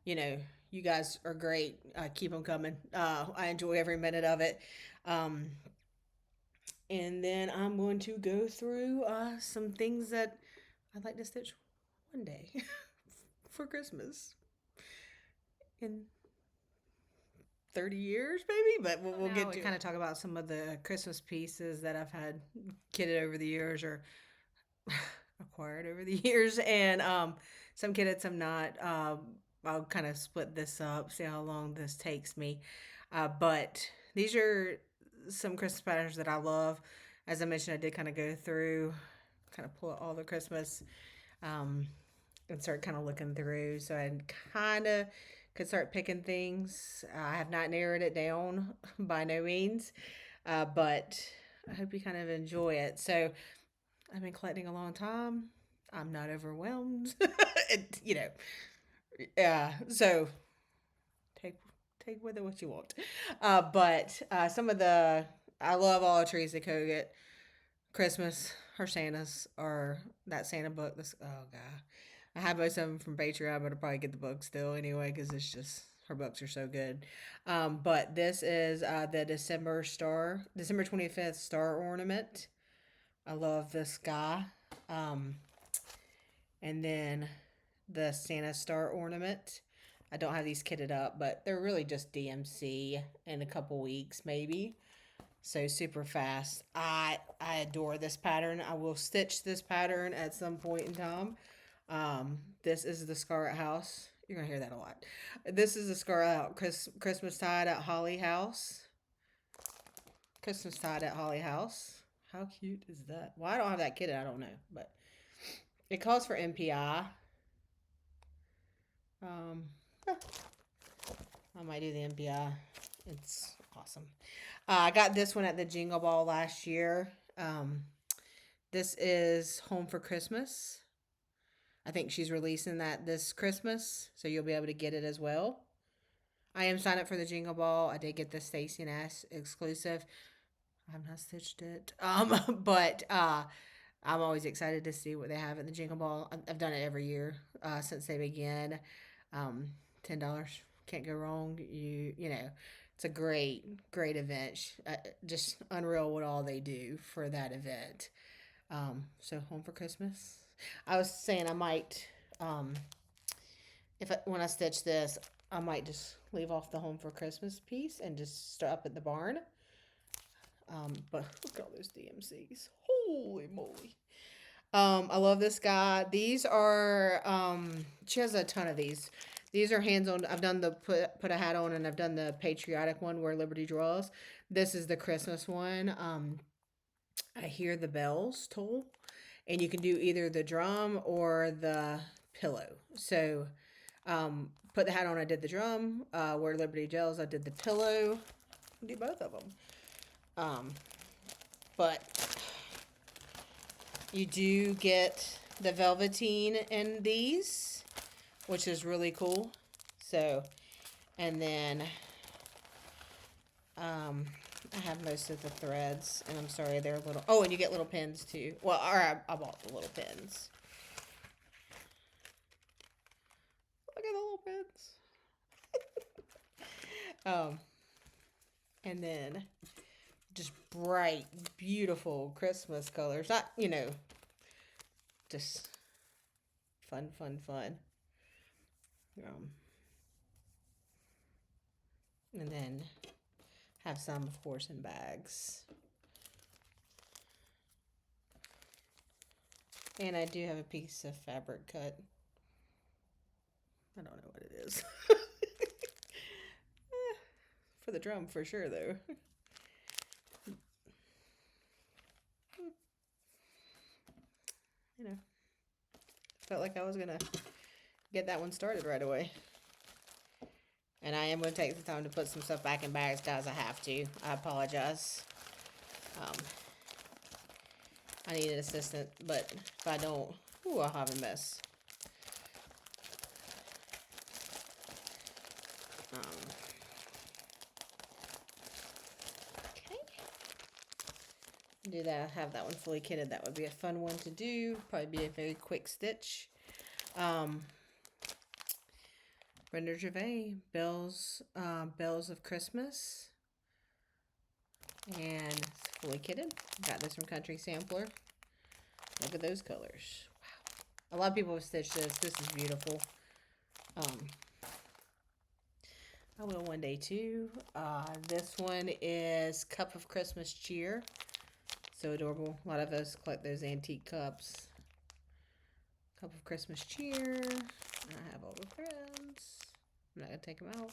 you know, you guys are great. Keep them coming. I enjoy every minute of it. Um, and then I'm going to go through some things that I'd like to stitch one day for Christmas in 30 years, maybe. But we'll get to kind of talk about some of the Christmas pieces that I've had kitted over the years or acquired over the years, and some kitted, some not. I'll kind of split this up, see how long this takes me. But these are some Christmas patterns that I love. As I mentioned, I did kind of go through, kind of pull out all the Christmas, um, and start kind of looking through. So I kind of could start picking things. I have not narrowed it down by no means, but I hope you kind of enjoy it. So I've been collecting a long time. I'm not overwhelmed. Yeah. So take take with it what you want. But some of the I love all of Teresa Kogut. Christmas, her Santas, or that Santa book. This oh god, I have most of them from Patreon, but I'll probably get the book still anyway because it's just her books are so good. But this is the December 25th star ornament. I love this guy. Um, and then the Santa star ornament. I don't have these kitted up, but they're really just DMC in a couple weeks, maybe. So super fast. I adore this pattern. I will stitch this pattern at some point in time. This is the Scarlet House. You're gonna hear that a lot. This is the Scarlet House Christmas tide at Holly House. Christmas tide at Holly House. How cute is that? Well, I don't have that kitted. I don't know, but it calls for MPI. Um, I might do the MPI. It's awesome. I got this one at the Jingle Ball last year. This is Home for Christmas. I think she's releasing that this Christmas, so you'll be able to get it as well. I am signed up for the Jingle Ball. I did get the Stacy and Ash exclusive. I've not stitched it, but I'm always excited to see what they have at the Jingle Ball. I've done it every year since they began. $10 can't go wrong. You know, it's a great event. Just unreal what all they do for that event. So Home for Christmas. I was saying I might, when I stitch this, I might just leave off the Home for Christmas piece and just start up at the barn. But look at all those DMCs. Holy moly. I love this guy. These are, she has a ton of these. These are hands-on. I've done the put a hat on, and I've done the patriotic one where Liberty draws. This is the Christmas one. I hear the bells toll, and you can do either the drum or the pillow. So, put the hat on, I did the drum. Where Liberty draws, I did the pillow. I do both of them. But you do get the velveteen in these, which is really cool. So, and then I have most of the threads, and I'm sorry, they're little. Oh, and you get little pins too. Well, or I bought the little pins. Look at the little pins. And then just bright, beautiful Christmas colors. Not, just fun. And then have some, of course, in bags. And I do have a piece of fabric cut. I don't know what it is. For the drum, for sure, though. Felt like I was gonna get that one started right away. And I am going to take the time to put some stuff back in bags, guys. I have to. I apologize. I need an assistant, but if I don't, I'll have a mess. Okay. do that. Have that one fully kitted. That would be a fun one to do. Probably be a very quick stitch. Brenda Gervais, Bells of Christmas. And it's fully kitted. Got this from Country Sampler. Look at those colors. Wow. A lot of people have stitched this. This is beautiful. I will one day too. This one is Cup of Christmas Cheer. So adorable. A lot of us collect those antique cups. Cup of Christmas Cheer. I have all the threads. I'm not going to take them out.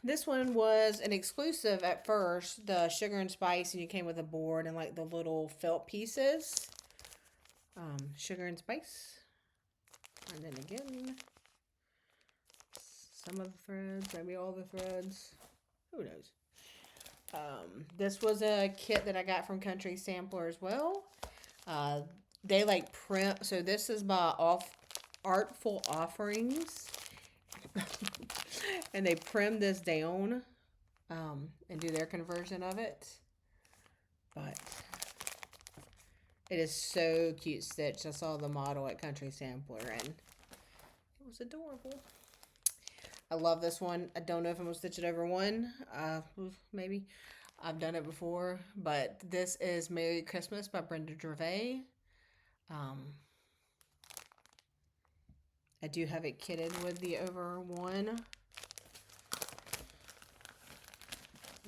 This one was an exclusive at first, the Sugar and Spice, and you came with a board and like the little felt pieces. Sugar and Spice. And then again, some of the threads, maybe all the threads. Who knows? This was a kit that I got from Country Sampler as well. They like print, so this is by Artful Offerings. And they prim this down and do their conversion of it. But it is so cute stitched. I saw the model at Country Sampler and it was adorable. I love this one. I don't know if I'm going to stitch it over one. Maybe. I've done it before. But this is Merry Christmas by Brenda Gervais. I do have it kitted with the over one. And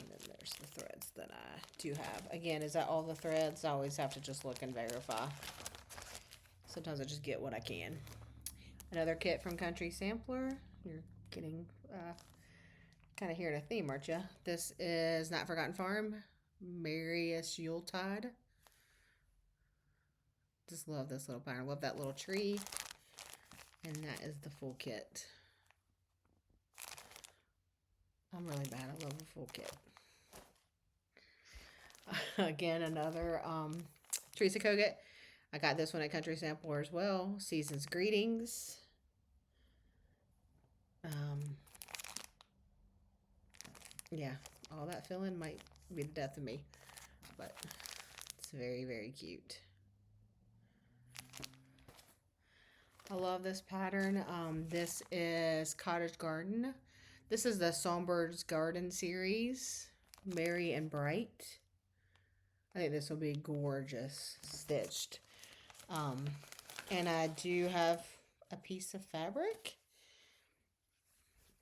then there's the threads that I do have. Again, is that all the threads? I always have to just look and verify. Sometimes I just get what I can. Another kit from Country Sampler. You're getting kind of hearing a theme, aren't you? This is Not Forgotten Farm. Merriest Yuletide. Just love this little pattern. Love that little tree. And that is the full kit. I'm really bad. I love a full kit. Again, another Teresa Kogut. I got this one at Country Sampler as well. Season's Greetings. Yeah, all that filling might be the death of me. But it's very, very cute. I love this pattern. This is Cottage Garden. This is the Songbirds Garden series. Merry and Bright. I think this will be gorgeous stitched. And I do have a piece of fabric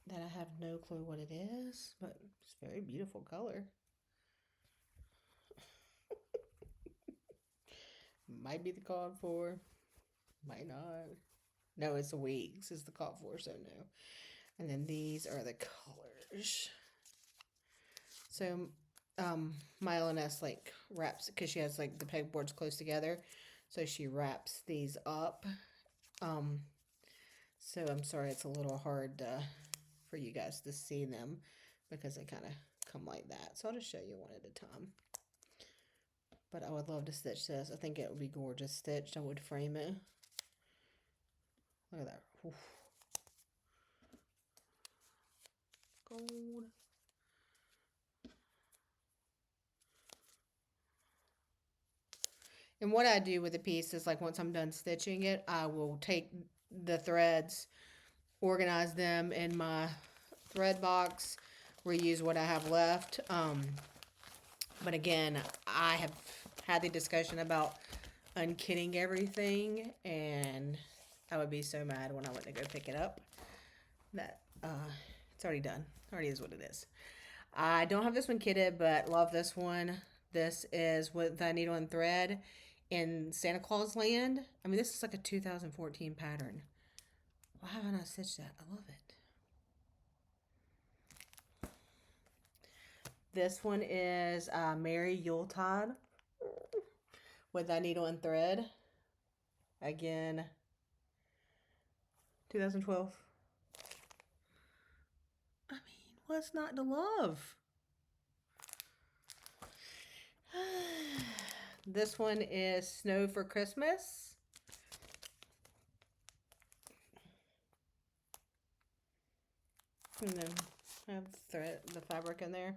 that I have no clue what it is, but it's a very beautiful color. Might be the called for, might not. No, it's the wigs is the called for, so no. And then these are the colors. So Milo Ness like wraps, because she has like the pegboards close together, so she wraps these up. So I'm sorry it's a little hard for you guys to see them because they kind of come like that. So I'll just show you one at a time. But I would love to stitch this. I think it would be gorgeous stitched. I would frame it. Look at that. Oof. Gold. And what I do with the piece is like once I'm done stitching it, I will take the threads, organize them in my thread box, reuse what I have left. But again, I have had the discussion about unkitting everything, and I would be so mad when I went to go pick it up that it's already done. Already is what it is. I don't have this one kitted, but love this one. This is with the needle and thread in Santa Claus Land. I mean, this is like a 2014 pattern. Why haven't I stitched that? I love it. This one is Merry Yuletide with that needle and thread. Again, 2012. I mean, what's not to love? This one is Snow for Christmas. And then I have the fabric in there.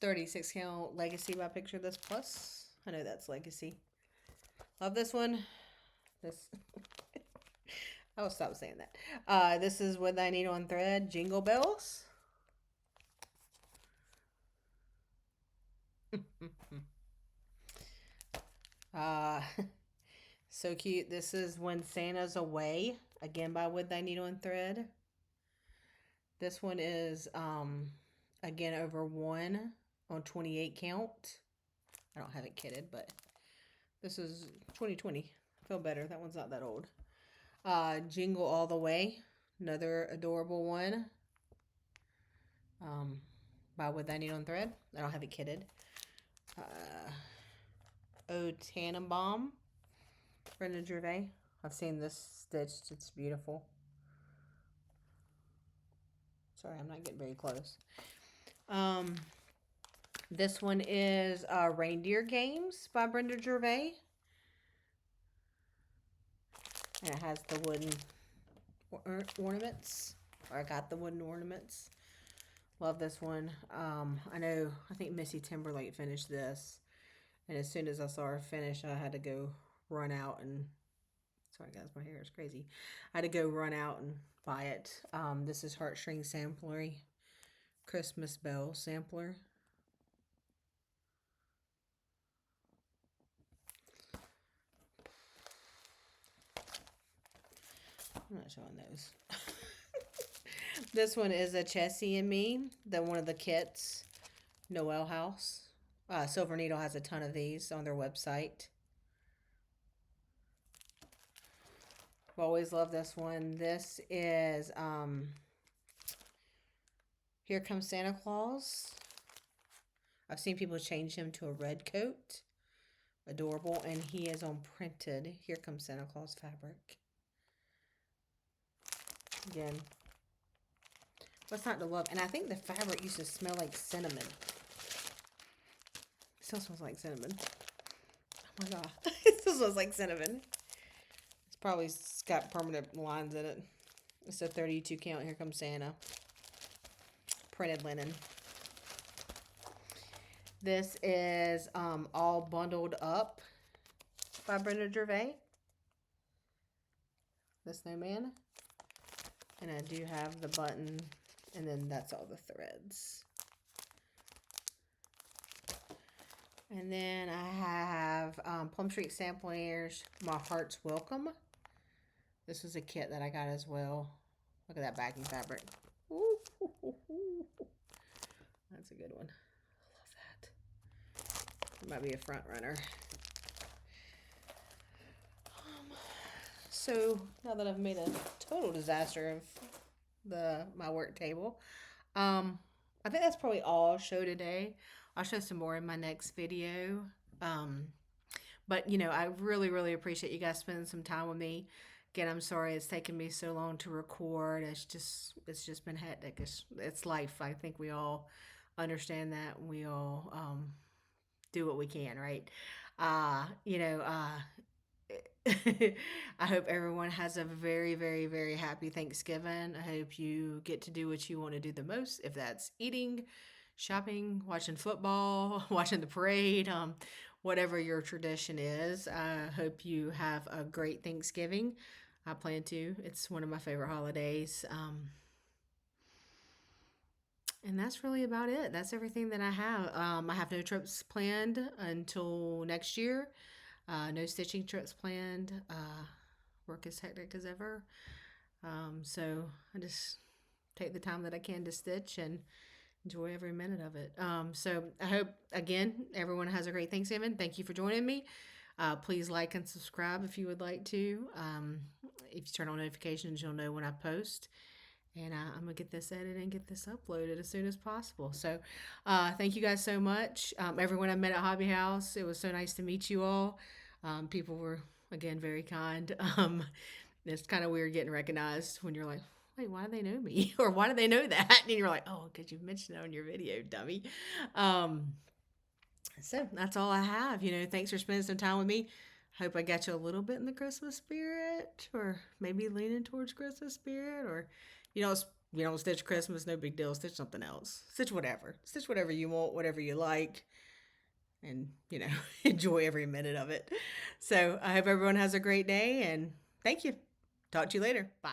36 count Legacy by Picture This Plus. I know that's Legacy. Love this one. This I will stop saying that. This is With Thy Needle and Thread, Jingle Bells. uh, so cute. This is When Santa's Away, again by With Thy Needle and Thread. This one is, again, over 1 on 28 count. I don't have it kitted, but this is 2020. I feel better. That one's not that old. Jingle All the Way, another adorable one. By With Thy Needle and Thread. I don't have it kitted. O Tannenbaum, Brenda Gervais. I've seen this stitched. It's beautiful. Sorry, I'm not getting very close. This one is Reindeer Games by Brenda Gervais. And it has the wooden ornaments. Or I got the wooden ornaments. Love this one. I think Missy Timberlake finished this. And as soon as I saw her finish, I had to go run out and... Sorry guys, my hair is crazy. I had to go run out and buy it. This is Heartstring Samplery. Christmas Bell Sampler. I'm not showing those. This one is a Chessie and Me, one of the kits, Noel House. Silver Needle has a ton of these on their website. I've always loved this one. This is Here Comes Santa Claus. I've seen people change him to a red coat. Adorable. And he is on printed Here Comes Santa Claus fabric. Again, what's not to love? And I think the fabric used to smell like cinnamon. It still smells like cinnamon. Oh my god. It still smells like cinnamon. It's probably got permanent lines in it. It's a 32 count Here Comes Santa. Printed linen. This is All Bundled Up by Brenda Gervais. The snowman. And I do have the button, and then that's all the threads. And then I have Plum Street Samplers, My Heart's Welcome. This was a kit that I got as well. Look at that backing fabric. Ooh, ooh, ooh, ooh. That's a good one. I love that. It might be a front runner. So now that I've made a total disaster of my work table, I think that's probably all I'll show today. I'll show some more in my next video. But you know, I really, really appreciate you guys spending some time with me. Again, I'm sorry it's taken me so long to record. It's just been hectic. It's life. I think we all understand that. We all do what we can, right? I hope everyone has a very, very, very happy Thanksgiving. I hope you get to do what you want to do the most. If that's eating, shopping, watching football, watching the parade, whatever your tradition is. I hope you have a great Thanksgiving. I plan to. It's one of my favorite holidays. And that's really about it. That's everything that I have. I have no trips planned until next year. No stitching trips planned. Work as hectic as ever. So I just take the time that I can to stitch and enjoy every minute of it. So I hope, again, everyone has a great Thanksgiving. Thank you for joining me. Please like and subscribe if you would like to. If you turn on notifications, you'll know when I post. And I'm going to get this edited and get this uploaded as soon as possible. So thank you guys so much. Everyone I met at Hobby House, it was so nice to meet you all. People were, again, very kind. It's kind of weird getting recognized when you're like, wait, why do they know me? Or why do they know that? And you're like, oh, because you mentioned it on your video, dummy. So that's all I have. You know, thanks for spending some time with me. Hope I got you a little bit in the Christmas spirit, or maybe leaning towards Christmas spirit, or, you know, You don't stitch Christmas, no big deal. Stitch something else. Stitch whatever. Stitch whatever you want, whatever you like, and, enjoy every minute of it. So I hope everyone has a great day, and thank you. Talk to you later. Bye.